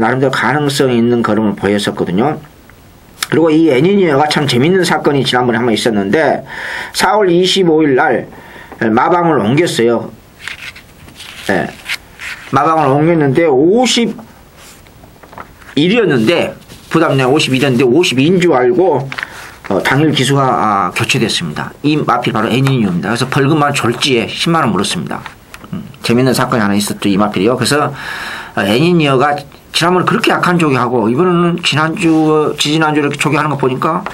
나름대로 가능성이 있는 걸음을 보였었거든요. 그리고 이 애니니어가 참 재밌는 사건이 지난번에 한번 있었는데 4월 25일 날 마방을 옮겼어요. 네. 마방을 옮겼는데 51이었는데 부담내 52였는데 52인 줄 알고 당일 기수가 교체됐습니다. 이 마필 바로 애니니어입니다. 그래서 벌금만 졸지에 10만원 물었습니다. 재밌는 사건이 하나 있었죠. 이 마필이요. 그래서 애니니어가 지난번에 그렇게 약한 조교하고 이번에는 지지난주 이렇게 조교하는 거 보니까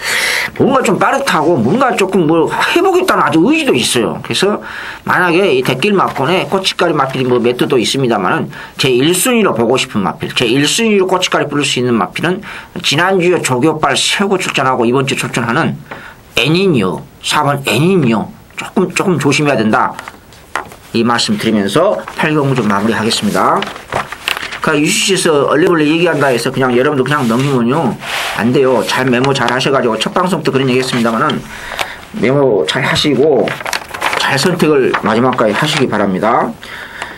뭔가 좀 빠듯하고 뭔가 조금 뭘 해보겠다는 아주 의지도 있어요. 그래서 만약에 이 대길 마권에 고춧가루 마필이 뭐 몇 도도 있습니다만은 제 1순위로 보고 싶은 마필, 제 1순위로 고춧가루 뿌릴 수 있는 마필은 지난주에 조교빨 세우고 출전하고 이번 주 출전하는 애니니어, 4번 애니니어 조금 조심해야 된다. 이 말씀 드리면서 8경주 좀 마무리하겠습니다. UCC에서 얼레벌레 얘기한다 해서 그냥 여러분들 그냥 넘기면요 안 돼요. 잘 메모 잘 하셔가지고 첫 방송 때 그런 얘기 했습니다만은 메모 잘 하시고 잘 선택을 마지막까지 하시기 바랍니다.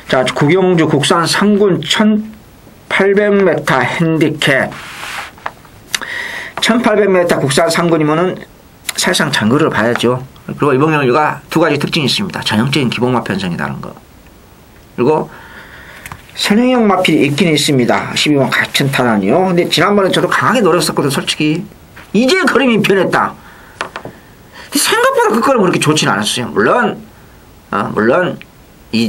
자, 구경주 국산 상군 1800m 핸디캡 1800m 국산 상군이면은 사실상 장거리를 봐야죠. 그리고 이번 경주가 두 가지 특징이 있습니다. 전형적인 기본마 편성이라는 거. 그리고 선행형 마필이 있긴 있습니다. 12번 같은 탄환이요. 근데 지난번에 저도 강하게 노렸었거든, 솔직히. 이제 그림이 변했다. 근데 생각보다 그 그림 그렇게 좋지는 않았어요. 물론,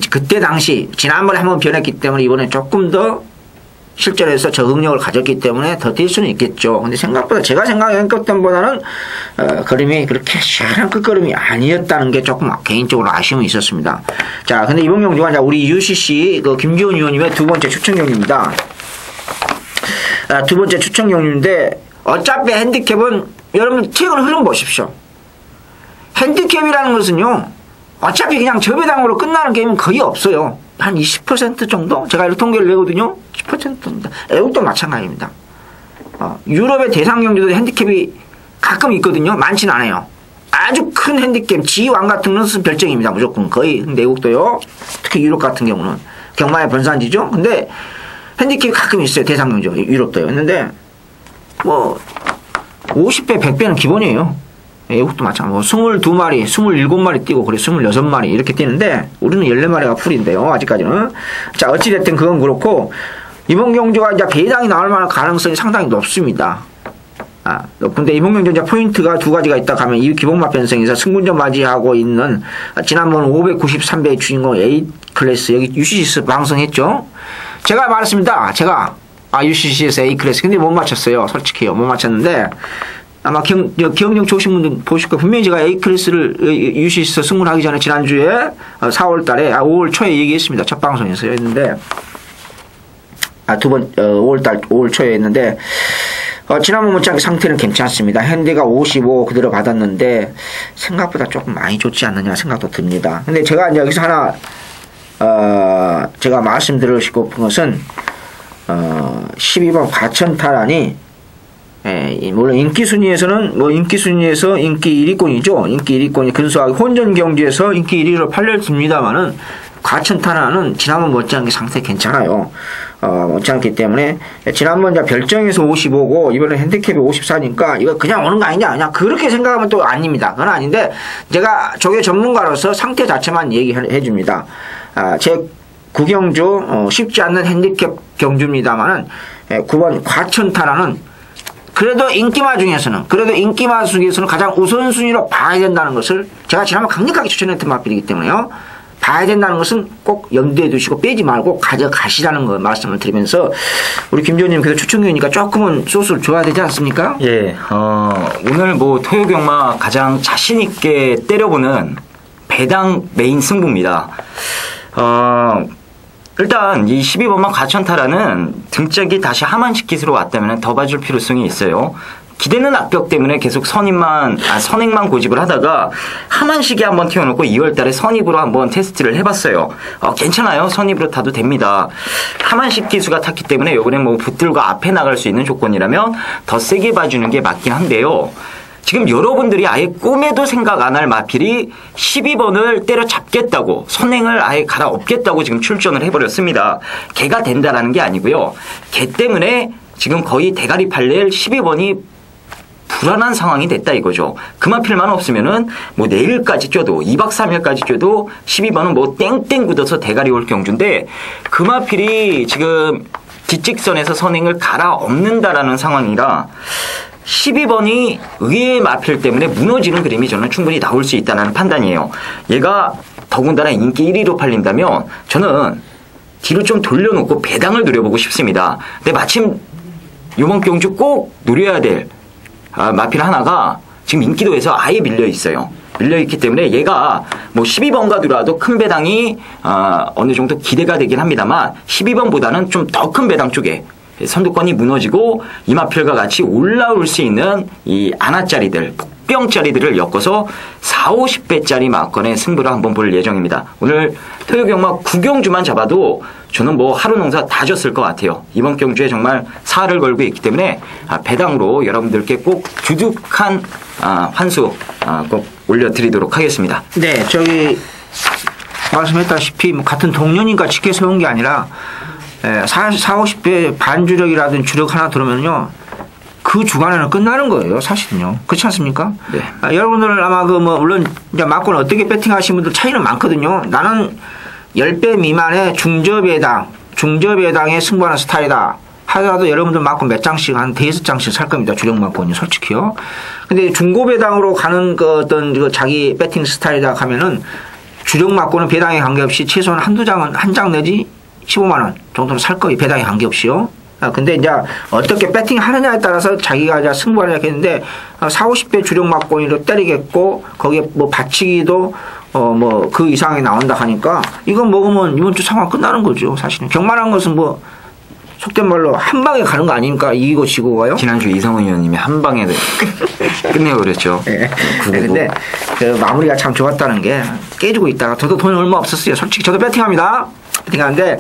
그때 당시, 지난번에 한번 변했기 때문에 이번에 조금 더 실전에서 적응력을 가졌기 때문에 더 뛸 수는 있겠죠. 근데 생각보다 제가 생각했던 것보다는 그림이 그렇게 시원한 끝그림이 아니었다는 게 조금 개인적으로 아쉬움이 있었습니다. 자, 근데 이번 경주가 우리 UCC 그 김지훈 의원님의 두 번째 추천 경주입니다. 두 번째 추천 경주인데 어차피 핸디캡은 여러분 최근 흐름 보십시오. 핸디캡이라는 것은요 어차피 그냥 저배당으로 끝나는 게임은 거의 없어요. 한 20% 정도? 제가 이렇게 통계를 내거든요. 10%입니다. 애국도 마찬가지입니다. 유럽의 대상 경주도 핸디캡이 가끔 있거든요. 많지는 않아요. 아주 큰 핸디캡, G1 같은 것은 별정입니다. 무조건 거의. 근데 애국도요. 특히 유럽 같은 경우는 경마의 본산지죠. 근데 핸디캡이 가끔 있어요. 대상 경주 유럽도요. 했는데 뭐 50배, 100배는 기본이에요. 외국도 마찬가지고 22마리, 27마리 뛰고 그래 26마리 이렇게 뛰는데 우리는 14마리가 풀인데요. 아직까지는. 자, 어찌됐든 그건 그렇고 이번 경주가 이제 배당이 나올 만한 가능성이 상당히 높습니다. 근데 이번 경주 이제 포인트가 두 가지가 있다 하면 이 기본마 편성에서 승군전 맞이하고 있는 지난번 593배의 주인공 A 클래스 여기 UCC에서 방송했죠. 제가 말했습니다. UCC에서 A 클래스 근데 못 맞췄어요. 솔직히요. 못 맞췄는데 아마 기억력 좋으신 분들 보실 거예요. 분명히 제가 A 클래스를 UCC에서 승군하기 전에 지난주에 4월 달에 5월 초에 얘기했습니다. 첫 방송에서 했는데 5월 초에 했는데 지난번 못지않게 상태는 괜찮습니다. 핸디가 55 그대로 받았는데 생각보다 조금 많이 좋지 않느냐 생각도 듭니다. 근데 제가 이제 여기서 하나 제가 말씀드리고 싶은 것은 12번 과천타란이 물론 인기 순위에서는 인기 1위권이죠. 인기 1위권이 근소하게 혼전 경기에서 인기 1위로 팔려듭니다만은 과천타란은 지난번 못지않게 상태 괜찮아요. 못지않기 때문에 지난번 별정에서 55고 이번에 핸디캡이 54니까 이거 그냥 오는 거 아니냐 그냥 그렇게 생각하면 또 아닙니다. 그건 아닌데 제가 조개 전문가로서 상태 자체만 얘기해 줍니다. 제 구경주 쉽지 않는 핸디캡 경주입니다만은 9번 과천타란은 그래도 인기마 중에서는 가장 우선순위로 봐야 된다는 것을 제가 지난번 강력하게 추천했던 마필이기 때문에요. 봐야 된다는 것은 꼭 염두에 두시고 빼지 말고 가져가시라는 거 말씀을 드리면서 우리 김조님께서 추천위원이니까 조금은 소스를 줘야 되지 않습니까? 예, 오늘 토요경마 가장 자신있게 때려보는 배당 메인 승부입니다. 일단 이 12번마 과천타라는 등짝이 다시 하만식 기수로 왔다면 더 봐줄 필요성이 있어요. 기대는 악벽 때문에 계속 선행만 고집을 하다가 하만식이 한번 튀어놓고 2월달에 선입으로 한번 테스트를 해봤어요. 괜찮아요. 선입으로 타도 됩니다. 하만식 기수가 탔기 때문에 이번에 붙들과 앞에 나갈 수 있는 조건이라면 더 세게 봐주는 게 맞긴 한데요. 지금 여러분들이 아예 꿈에도 생각 안 할 마필이 12번을 때려잡겠다고 선행을 아예 갈아엎겠다고 지금 출전을 해버렸습니다. 개가 된다라는 게 아니고요. 개 때문에 지금 거의 대가리 팔릴 12번이 불안한 상황이 됐다 이거죠. 그 마필만 없으면은 내일까지 쪄도 2박 3일까지 쪄도 12번은 땡땡 굳어서 대가리 올 경주인데 그 마필이 지금 뒷직선에서 선행을 갈아엎는다라는 상황이라 12번이 의외의 마필 때문에 무너지는 그림이 저는 충분히 나올 수 있다는 판단이에요. 얘가 더군다나 인기 1위로 팔린다면 저는 뒤로 좀 돌려놓고 배당을 노려보고 싶습니다. 근데 마침 이번 경주 꼭 노려야 될 마필 하나가 지금 인기도에서 아예 밀려있어요. 밀려있기 때문에 얘가 12번가 들어와도 큰 배당이 어느 정도 기대가 되긴 합니다만 12번보다는 좀 더 큰 배당 쪽에 선두권이 무너지고 이 마필과 같이 올라올 수 있는 이 아나짜리들 폭병짜리들을 엮어서 4, 50배짜리 마건의 승부를 한번 볼 예정입니다. 오늘 토요경마 9경주만 잡아도 저는 하루 농사 다 졌을 것 같아요. 이번 경주에 정말 사활을 걸고 있기 때문에 배당으로 여러분들께 꼭 두둑한 환수 꼭 올려드리도록 하겠습니다. 네, 말씀했다시피 같은 동료니까 지켜 세운 게 아니라 4, 50배 반주력이라든 주력 하나 들어오면요 그 주간에는 끝나는 거예요 사실은요. 그렇지 않습니까? 네. 여러분들 아마 물론 이제 막고는 어떻게 배팅 하시는 분들 차이는 많거든요. 나는 10배 미만의 중저배당의 승부하는 스타일이다 하더라도 여러분들 막고 몇 장씩 한 5장씩 살 겁니다. 주력 막고는요 솔직히요. 근데 중고배당으로 가는 자기 배팅 스타일이다 하면은 주력 막고는 배당에 관계없이 최소한 한두 장은 한 장 내지 15만원 정도는 살 거예요. 배당에 관계없이요. 근데 이제 어떻게 배팅 하느냐에 따라서 자기가 이제 승부하느냐 했는데 4, 50배 주력 막고니로 때리겠고 거기에 받치기도 그 이상이 나온다 하니까 이거 먹으면 이번 주 상황 끝나는 거죠. 사실은 경만한 것은 속된 말로 한 방에 가는 거 아닙니까? 이기고 지고가요? 지난주 이성훈 의원님이 한 방에 끝내버렸죠. 네. 근데 마무리가 참 좋았다는 게 깨지고 있다가 저도 돈이 얼마 없었어요. 솔직히 저도 배팅합니다. 배팅하는데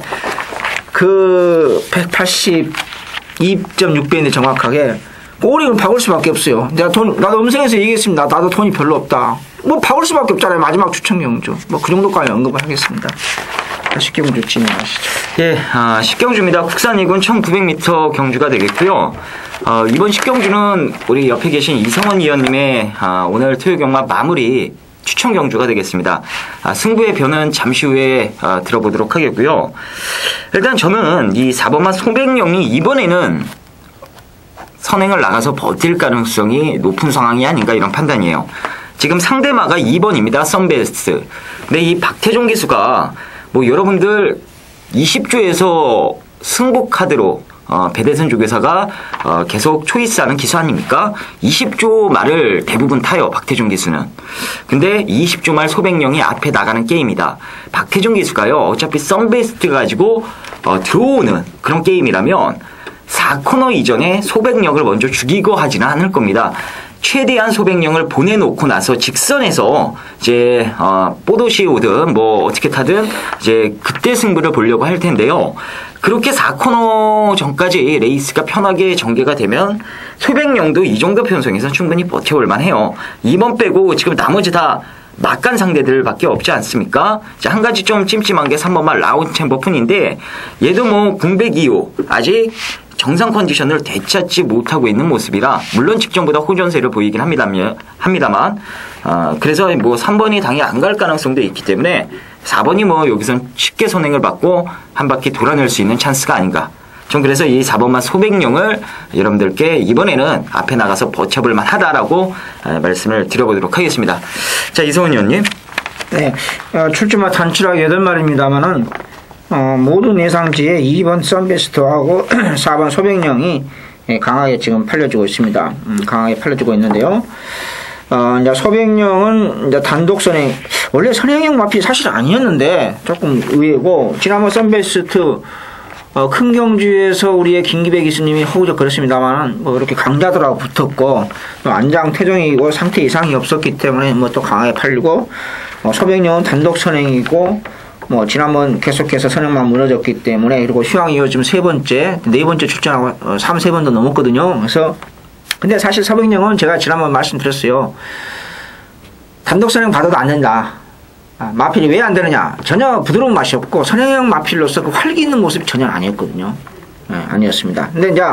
182.6배인데 정확하게 꼬리를 박을 수밖에 없어요. 나도 음성에서 얘기했습니다. 나도 돈이 별로 없다. 박을 수밖에 없잖아요. 마지막 추천 경주. 그 정도까지 언급을 하겠습니다. 식경주 진행하시죠. 예, 식경주입니다. 국산 2군 1900m 경주가 되겠고요. 이번 식경주는 우리 옆에 계신 이성원 위원님의 오늘 토요 경마 마무리 추천 경주가 되겠습니다. 승부의 변은 잠시 후에 들어보도록 하겠고요. 일단 저는 이 4번마 소백령이 이번에는 선행을 나가서 버틸 가능성이 높은 상황이 아닌가 이런 판단이에요. 지금 상대마가 2번입니다. 썬베스트. 근데 이 박태종 기수가 뭐 여러분들 20조에서 승부 카드로 배대선 조교사가 계속 초이스하는 기수 아닙니까? 20조 말을 대부분 타요. 박태종 기수는. 근데 20조 말 소백령이 앞에 나가는 게임이다. 박태종 기수가요. 어차피 썬베스트 가지고 들어오는 그런 게임이라면 4코너 이전에 소백령을 먼저 죽이고 하지는 않을 겁니다. 최대한 소백령을 보내놓고 나서 직선에서 이제 뽀도시 오든 뭐 어떻게 타든 이제 그때 승부를 보려고 할 텐데요. 그렇게 4코너 전까지 레이스가 편하게 전개가 되면 소백령도 이 정도 편성에서 충분히 버텨올 만해요. 2번 빼고 지금 나머지 다 막간 상대들밖에 없지 않습니까? 자, 한 가지 좀 찜찜한 게 3번만 라운 챔버뿐인데 얘도 뭐 공백 이후 아직 정상 컨디션을 되찾지 못하고 있는 모습이라 물론 직전보다 호전세를 보이긴 합니다만 그래서 뭐 3번이 당연히 안 갈 가능성도 있기 때문에 4번이 뭐 여기선 쉽게 선행을 받고 한 바퀴 돌아낼 수 있는 찬스가 아닌가. 전 그래서 이 4번만 소백령을 여러분들께 이번에는 앞에 나가서 버텨볼 만하다라고 말씀을 드려보도록 하겠습니다. 자, 이성훈 의원님. 네, 출주마 단출하게 8마리입니다만은 모든 예상지에 2번 썬베스트하고 4번 소백령이 강하게 지금 팔려지고 있습니다. 강하게 팔려지고 있는데요. 이제 소백령은 이제 단독선행, 원래 선행형 마피 사실 아니었는데 조금 의외고, 지난번 썬베스트 큰 경주에서 우리의 김기배 기수님이 허우적 그렇습니다만 뭐 이렇게 강자들하고 붙었고 안장 태종이고 상태 이상이 없었기 때문에 뭐 또 강하게 팔리고, 소백령은 단독 선행이고 뭐 지난번 계속해서 선행만 무너졌기 때문에, 그리고 휴양 이후 지금 네 번째 출전하고 3-4번도 넘었거든요. 그래서 근데 사실 소백령은 제가 지난번 말씀드렸어요. 단독 선행 받아도 안 된다. 마필이 왜 안 되느냐? 전혀 부드러운 맛이 없고 선행형 마필로서 그 활기 있는 모습이 전혀 아니었거든요. 아니었습니다. 근데 이제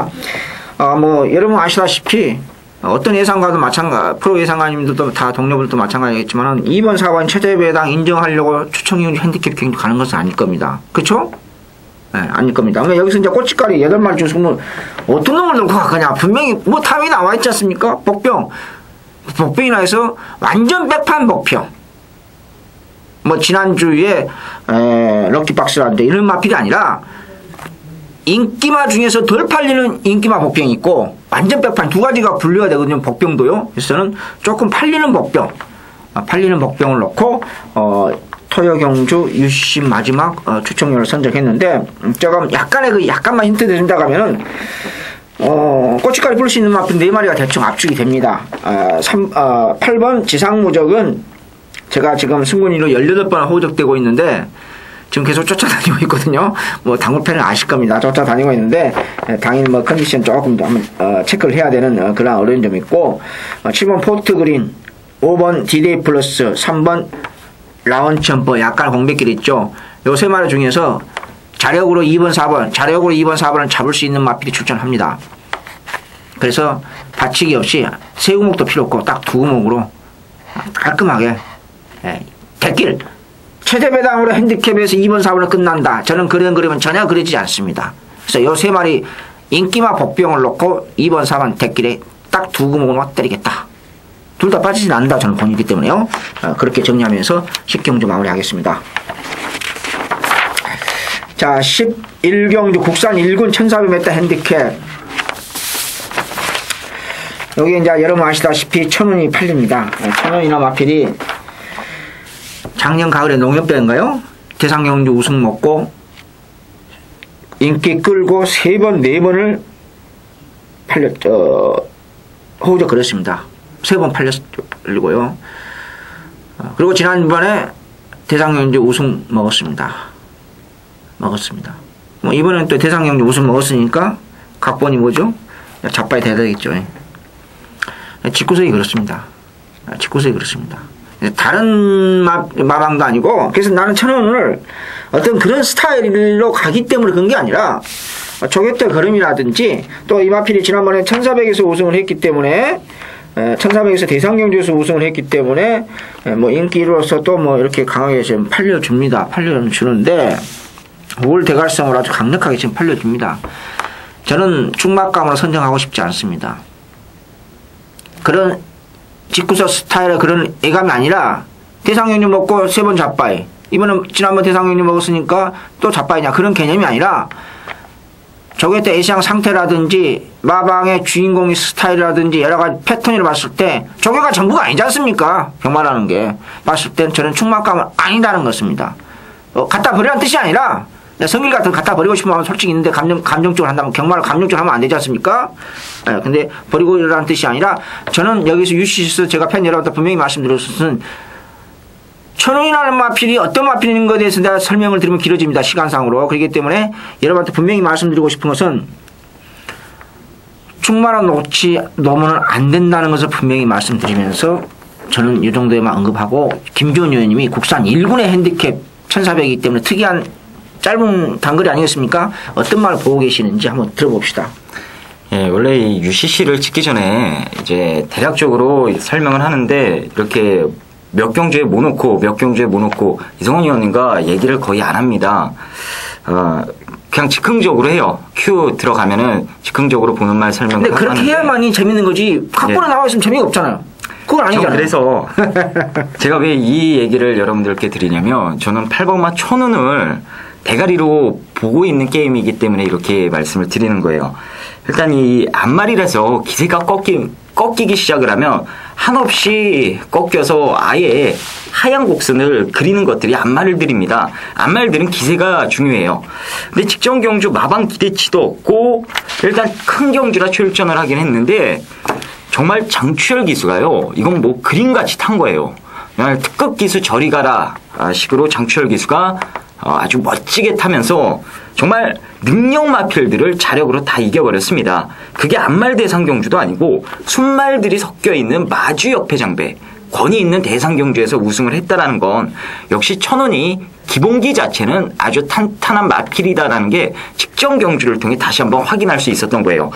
뭐 여러분 아시다시피 어떤 예상가도 마찬가지, 프로 예상가님들도 다 동료들도 마찬가지겠지만은 2번, 4번 최저배당 인정하려고 추천기용 핸디캡 경기 가는 것은 아닐 겁니다. 그쵸? 아닐 겁니다. 근데 여기서 이제 꼬치까리 8마리 중에서 어떤 놈을 놓고 가냐? 분명히 뭐 탑이 나와 있지 않습니까? 복병이나 해서 완전 백판 복병. 뭐 지난주에 럭키박스라는데 이런 마필이 아니라 인기마 중에서 덜 팔리는 인기마 복병이 있고 완전 백판 두 가지가 분류가 되거든요. 복병도요. 그래서는 조금 팔리는 복병, 팔리는 복병을 넣고 토요경주 UC 마지막 추천료를 선정했는데, 조금 약간만 힌트 드린다고 하면은 꼬치까지 부를 수 있는 마필 4마리가 대충 압축이 됩니다. 8번 지상무적은 제가 지금 승군이로 18번 호적되고 있는데 지금 계속 쫓아다니고 있거든요. 뭐 당구팬은 아실 겁니다. 쫓아다니고 있는데 당연히 뭐 컨디션 조금 한번 체크를 해야 되는 그런 어려운 점이 있고, 7번 포트그린, 5번 디데이 플러스, 3번 라운점퍼 약간 공백길 있죠. 요 3마리 중에서 자력으로 2번 4번을 잡을 수 있는 마필이 출전합니다. 그래서 받치기 없이 3구목도 필요 없고 딱 2구목으로 깔끔하게 대길 최대 배당으로 핸디캡에서 2번 4번을 끝난다. 저는 그런 그림은 전혀 그리지 않습니다. 그래서 요 3마리 인기마 복병을 놓고 2번 4번 대길에 딱 2구목으로 때리겠다. 둘 다 빠지진 않는다. 저는 보이기 때문에요. 그렇게 정리하면서 10경주 마무리하겠습니다. 자, 11경주 국산 1군 1400m 핸디캡. 여기 이제 여러분 아시다시피 1000원이 팔립니다. 1000원이나 마필이 작년 가을에 농협배인가요? 대상경주 우승 먹고 인기 끌고 3번, 4번을 호우적 그렇습니다. 3번 팔리고요. 그리고 지난번에 대상경주 우승 먹었습니다. 뭐 이번엔 또 대상경주 우승 먹었으니까 각본이 뭐죠? 자빠야 돼야 되겠죠. 직구석이 그렇습니다. 다른 마방도 아니고 그래서 나는 천원을 어떤 그런 스타일로 가기 때문에 그런 게 아니라 조개태 걸음이라든지 또 이마필이 지난번에 1400에서 우승을 했기 때문에 1400에서 대상경주에서 우승을 했기 때문에 뭐 인기로서 또 뭐 이렇게 강하게 지금 팔려주는데 올 대갈성으로 아주 강력하게 지금 팔려줍니다. 저는 중막감으로 선정하고 싶지 않습니다. 그런 직구서 스타일의 그런 애감이 아니라 대상경주 먹고 3번 잡바이 이번에 지난번 대상경주 먹었으니까 또 잡바이냐 그런 개념이 아니라 조개태 애시장 상태라든지 마방의 주인공의 스타일이라든지 여러가지 패턴을 봤을 때 조개가 전부가 아니지 않습니까? 병마라는 게 봤을 땐 저는 충만감은 아니다는 것입니다. 갖다 버리라는 뜻이 아니라 성일 같은 거 갖다 버리고 싶으면 솔직히 있는데 감정적으로 한다면 경마를 감정적으로 하면 안 되지 않습니까? 근데 버리고 이라는 뜻이 아니라 저는 여기서 UCC에서 제가 팬 여러분한테 분명히 말씀드렸을 천원이라는 마필이 어떤 마필인 것에 대해서 내가 설명을 드리면 길어집니다. 시간상으로. 그렇기 때문에 여러분한테 분명히 말씀드리고 싶은 것은 충만한 놓으면 안 된다는 것을 분명히 말씀드리면서 저는 이 정도에만 언급하고 김주원 의원님이 국산 1군의 핸디캡 1400이기 때문에 특이한 짧은 단거리 아니겠습니까? 어떤 말을 보고 계시는지 한번 들어봅시다. 예, 원래 이 UCC를 찍기 전에 이제 대략적으로 설명을 하는데 이렇게 몇 경주에 뭐 놓고 몇 경주에 뭐 놓고 이성원 의원님과 얘기를 거의 안 합니다. 그냥 즉흥적으로 해요. 큐 들어가면은 즉흥적으로 보는 말 설명을 근데 그렇게 해야만이 재밌는 거지 각본에 나와 있으면 재미가 없잖아요. 그건 아니잖아요. 그래서 제가 왜 이 얘기를 여러분들께 드리냐면 저는 8번마 천운을 대가리로 보고 있는 게임이기 때문에 이렇게 말씀을 드리는 거예요. 일단 이 앞말이라서 기세가 꺾이기 시작을 하면 한없이 꺾여서 아예 하얀 곡선을 그리는 것들이 앞말들입니다. 앞말들은 기세가 중요해요. 근데 직전 경주 마방 기대치도 없고 일단 큰 경주라 출전을 하긴 했는데 정말 장추열 기수가요. 이건 뭐 그림같이 탄 거예요. 그냥 특급 기수 저리 가라 식으로 장추열 기수가 아주 멋지게 타면서 정말 능력 마필들을 자력으로 다 이겨버렸습니다. 그게 앞말 대상 경주도 아니고 순말들이 섞여있는 마주 옆에 장배 권위 있는 대상 경주에서 우승을 했다라는 건 역시 천원이 기본기 자체는 아주 탄탄한 마필이다라는 게 직전 경주를 통해 다시 한번 확인할 수 있었던 거예요.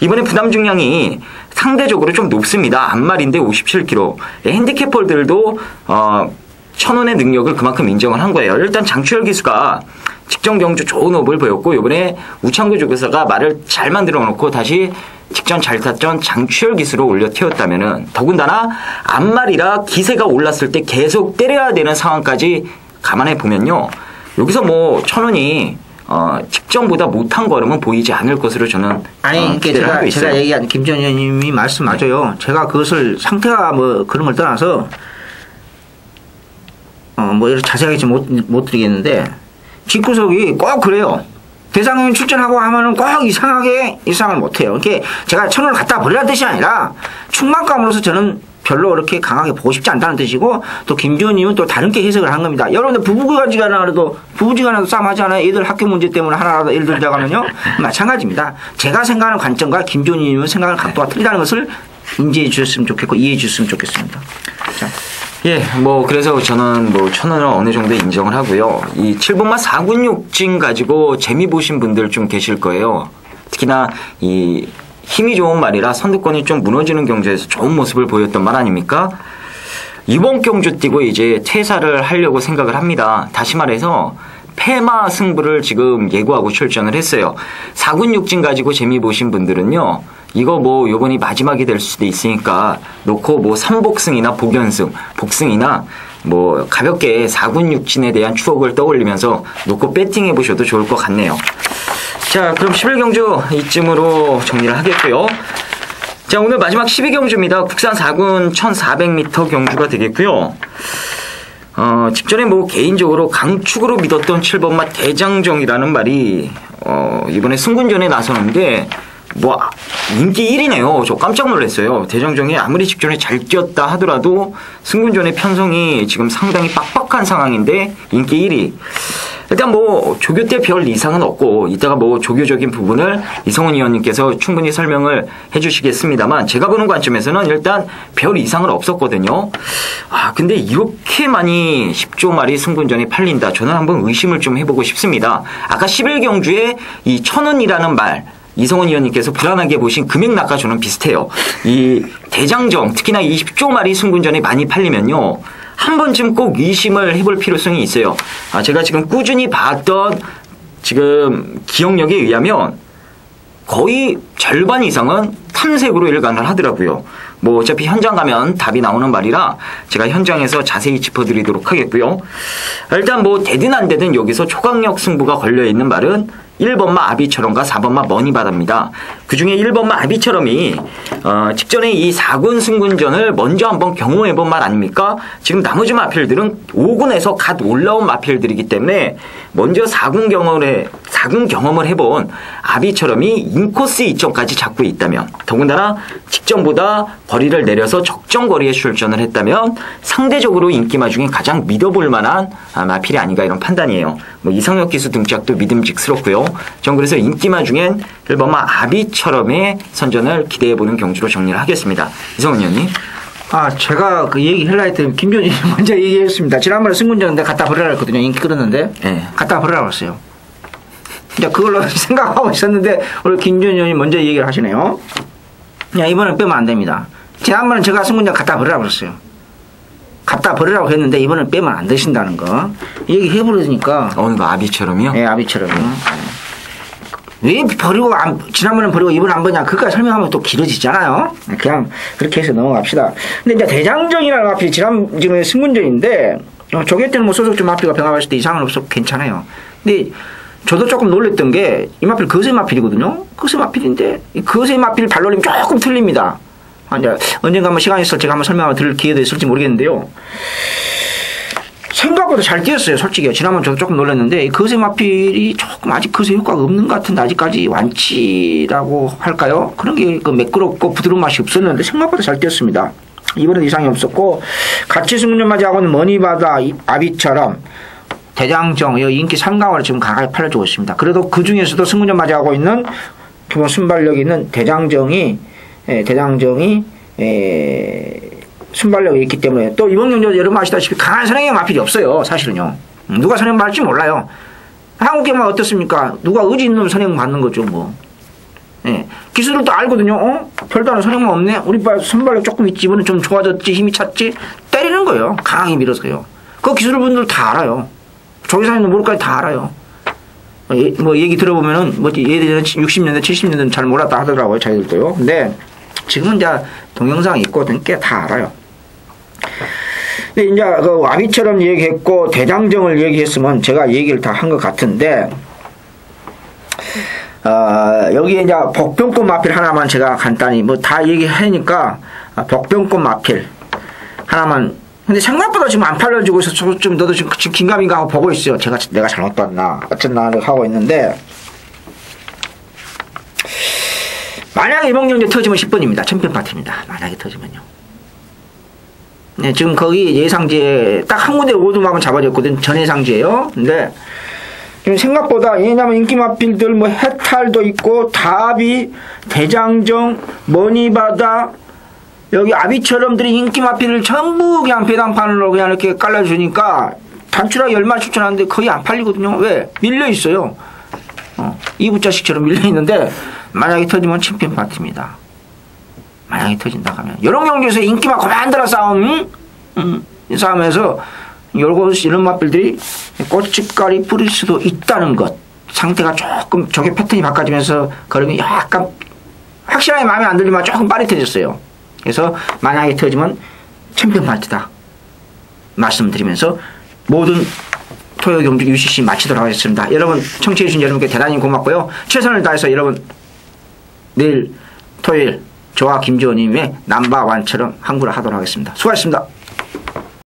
이번에 부담 중량이 상대적으로 좀 높습니다. 앞말인데 57kg. 핸디캐퍼들도 천원의 능력을 그만큼 인정을 한 거예요. 일단 장추열 기수가 직전 경주 좋은 호흡을 보였고 이번에 우창구 조교사가 말을 잘 만들어 놓고 다시 직전 잘 탔던 장추열 기수로 올려 태웠다면은 더군다나 앞말이라 기세가 올랐을 때 계속 때려야 되는 상황까지 감안해 보면요. 여기서 뭐 천원이 직전보다 못한 걸음은 보이지 않을 것으로 저는 제가 얘기한 김전 의원님이 말씀 맞아요. 제가 그것을 상태가 뭐 그런 걸 떠나서 뭐 이렇게 자세하게 못 드리겠는데 직구석이 꼭 그래요. 대상경주 출전하고 하면은 꼭 이상하게 이상을 못해요. 이렇게 제가 천원을 갖다 버리라는 뜻이 아니라 충만감으로서 저는 별로 그렇게 강하게 보고 싶지 않다는 뜻이고 또 김주원님은 또 다른게 해석을 한 겁니다. 여러분들 부부지간에도 싸움하지 않아요? 애들 학교 문제 때문에 하나라도 예를 들자면요 마찬가지입니다. 제가 생각하는 관점과 김주원님은 생각하는 각도가 틀리다는 것을 인지해 주셨으면 좋겠고 이해해 주셨으면 좋겠습니다. 자. 예, 뭐 그래서 저는 뭐 천원을 어느 정도 인정을 하고요. 이 7번마 496진 가지고 재미 보신 분들 좀 계실 거예요. 특히나 이 힘이 좋은 말이라 선두권이 좀 무너지는 경주에서 좋은 모습을 보였던 말 아닙니까? 이번 경주 뛰고 이제 퇴사를 하려고 생각을 합니다. 다시 말해서 패마 승부를 지금 예고하고 출전을 했어요. 496진 가지고 재미 보신 분들은요. 이거 뭐 요번이 마지막이 될 수도 있으니까 놓고 뭐 3복승이나 복연승, 복승이나 뭐 가볍게 496진에 대한 추억을 떠올리면서 놓고 배팅해 보셔도 좋을 것 같네요. 자, 그럼 11경주 이쯤으로 정리를 하겠고요. 자, 오늘 마지막 12경주입니다. 국산 4군 1400m 경주가 되겠고요. 직전에 뭐 개인적으로 강축으로 믿었던 7번마 대장정이라는 말이 이번에 승군전에 나서는데 뭐 인기 1위네요. 저 깜짝 놀랐어요. 대장정이 아무리 직전에 잘 뛰었다 하더라도 승군전의 편성이 지금 상당히 빡빡한 상황인데 인기 1위. 일단 뭐 조교 때 별 이상은 없고 이따가 뭐 조교적인 부분을 이성훈 의원님께서 충분히 설명을 해주시겠습니다만 제가 보는 관점에서는 일단 별 이상은 없었거든요. 근데 이렇게 많이 10조 마리 승군전이 팔린다. 저는 한번 의심을 좀 해보고 싶습니다. 아까 11경주에 이 1,000원이라는 말 이성훈 의원님께서 불안하게 보신 금액락과 저는 비슷해요. 이 대장정 특히나 20조 마리 승군전이 많이 팔리면요. 한 번쯤 꼭 의심을 해볼 필요성이 있어요. 제가 지금 꾸준히 봤던 지금 기억력에 의하면 거의 절반 이상은 탐색으로 일관을 하더라고요. 뭐 어차피 현장 가면 답이 나오는 말이라 제가 현장에서 자세히 짚어드리도록 하겠고요. 일단 뭐 되든 안 되든 여기서 초강력 승부가 걸려있는 말은 1번마 아비처럼과 4번마 머니바다입니다. 그중에 1번마 아비처럼이 직전에 이 4군 승군전을 먼저 한번 경험해본 말 아닙니까? 지금 나머지 마필들은 5군에서 갓 올라온 마필들이기 때문에 먼저 4군 경험을 해본 아비처럼이 인코스 이점까지 잡고 있다면 더군다나 직전보다 거리를 내려서 적정 거리에 출전을 했다면 상대적으로 인기마 중에 가장 믿어볼 만한 마필이 아닌가 이런 판단이에요. 뭐 이상혁 기수 등짝도 믿음직스럽고요. 전 그래서 인기마 중엔 1번마 아비처럼의 선전을 기대해보는 경주로 정리를 하겠습니다. 이성훈 의원님. 제가 그 얘기 하려 했더니 김준이 먼저 얘기했습니다. 지난번에 승군전인데 갖다 버리라 했거든요. 인기 끌었는데. 네. 갖다 버리라고 했어요. 이제 그걸로 생각하고 있었는데 오늘 김준희 의원이 먼저 얘기를 하시네요. 이번엔 빼면 안 됩니다. 지난번에 제가 승군전 갖다 버리라고 했어요. 갖다 버리라고 했는데 이번엔 빼면 안 되신다는 거 얘기해버리니까. 어느 거 아비처럼이요? 네, 아비처럼요. 왜 버리고 지난번엔 버리고 이번 안 버냐 그까지 설명하면 또 길어지잖아요. 그냥 그렇게 해서 넘어갑시다. 근데 이제 대장정이라는 마필이 지금 승군전인데 조개 때는 뭐 소속주 마필과 병합했을 때 이상은 없어 괜찮아요. 근데 저도 조금 놀랬던 게 이 마필 거세 마필이거든요. 거세 마필인데 이 거세 마필 발놀림 조금 틀립니다. 이제 언젠가 한번 시간이 있을 제가 한번 설명을 들을 기회도 있을지 모르겠는데요. 생각보다 잘 뛰었어요. 솔직히 지난번 저도 조금 놀랐는데 거세 마필이 조금 아직 거세 효과가 없는 것 같은데 아직까지 완치라고 할까요? 그런 게 그 매끄럽고 부드러운 맛이 없었는데 생각보다 잘 뛰었습니다. 이번에도 이상이 없었고 같이 승군전 맞이하고는 머니바다 아비처럼 대장정 인기 3강으로 지금 강하게 팔려주고 있습니다. 그래도 그 중에서도 승군전 맞이하고 있는 기본 순발력이 있는 대장정이 순발력이 있기 때문에 또 이번 경기도 여러분 아시다시피 강한 선행형 마필이 없어요. 사실은요. 누가 선행 받을지 몰라요. 한국 경기만 어떻습니까? 누가 의지 있는 놈 선행 받는 거죠 뭐. 예. 기술을 또 알거든요. 별다른 선행만 없네. 우리 순발력 조금 있지. 이번엔 좀 좋아졌지. 힘이 찼지. 때리는 거예요. 강하게 밀어서요. 그 기술 분들 다 알아요. 조기사님도 모를까지 다 알아요. 뭐 얘기 들어보면은 뭐 예전에 60년대 70년대는 잘 몰랐다 하더라고요. 자기들도요. 근데 지금은 이제 동영상이 있고 꽤 다 알아요. 근데 이제 그 아비처럼 얘기했고 대장정을 얘기했으면 제가 얘기를 다 한 것 같은데 여기에 이제 복병권 마필 하나만 제가 간단히 뭐 다 얘기하니까 복병권 마필 하나만. 근데 생각보다 지금 안 팔려주고 있어서 좀 너도 지금 긴가민가 하고 보고 있어요. 내가 잘못 봤나 어쨌나 하고 있는데 만약에 이번 경기 터지면 10번입니다. 챔피언 파티입니다. 만약에 터지면요. 네, 지금 거기 예상지에 딱 한 군데 오두막은 잡아졌거든. 전 예상지에요. 근데 지금 생각보다 왜냐면 인기 마필들 뭐 해탈도 있고 다비, 대장정, 머니바다 여기 아비처럼들이 인기 마필을 전부 그냥 배당판으로 그냥 이렇게 깔라주니까 단추라기 얼마 추천하는데 거의 안 팔리거든요. 왜? 밀려있어요. 2부짜식처럼 밀려있는데 만약에 터지면 챔피언 파티입니다. 만약에 터진다 하면 이런 경기에서 인기만 그만들어 싸움 이 싸움에서 이런 마필들이 꼬치깔이 뿌릴 수도 있다는 것. 상태가 조금 저게 패턴이 바꿔지면서 걸음이 약간 확실하게 마음에 안 들지만 조금 빠릿해졌어요. 그래서 만약에 터지면 챔피언 파티다 말씀드리면서 모든 토요 경주 UCC 마치도록 하겠습니다. 여러분 청취해주신 여러분께 대단히 고맙고요. 최선을 다해서 여러분 내일 토요일 저와 김지호님의 넘버원처럼 항구를 하도록 하겠습니다. 수고하셨습니다.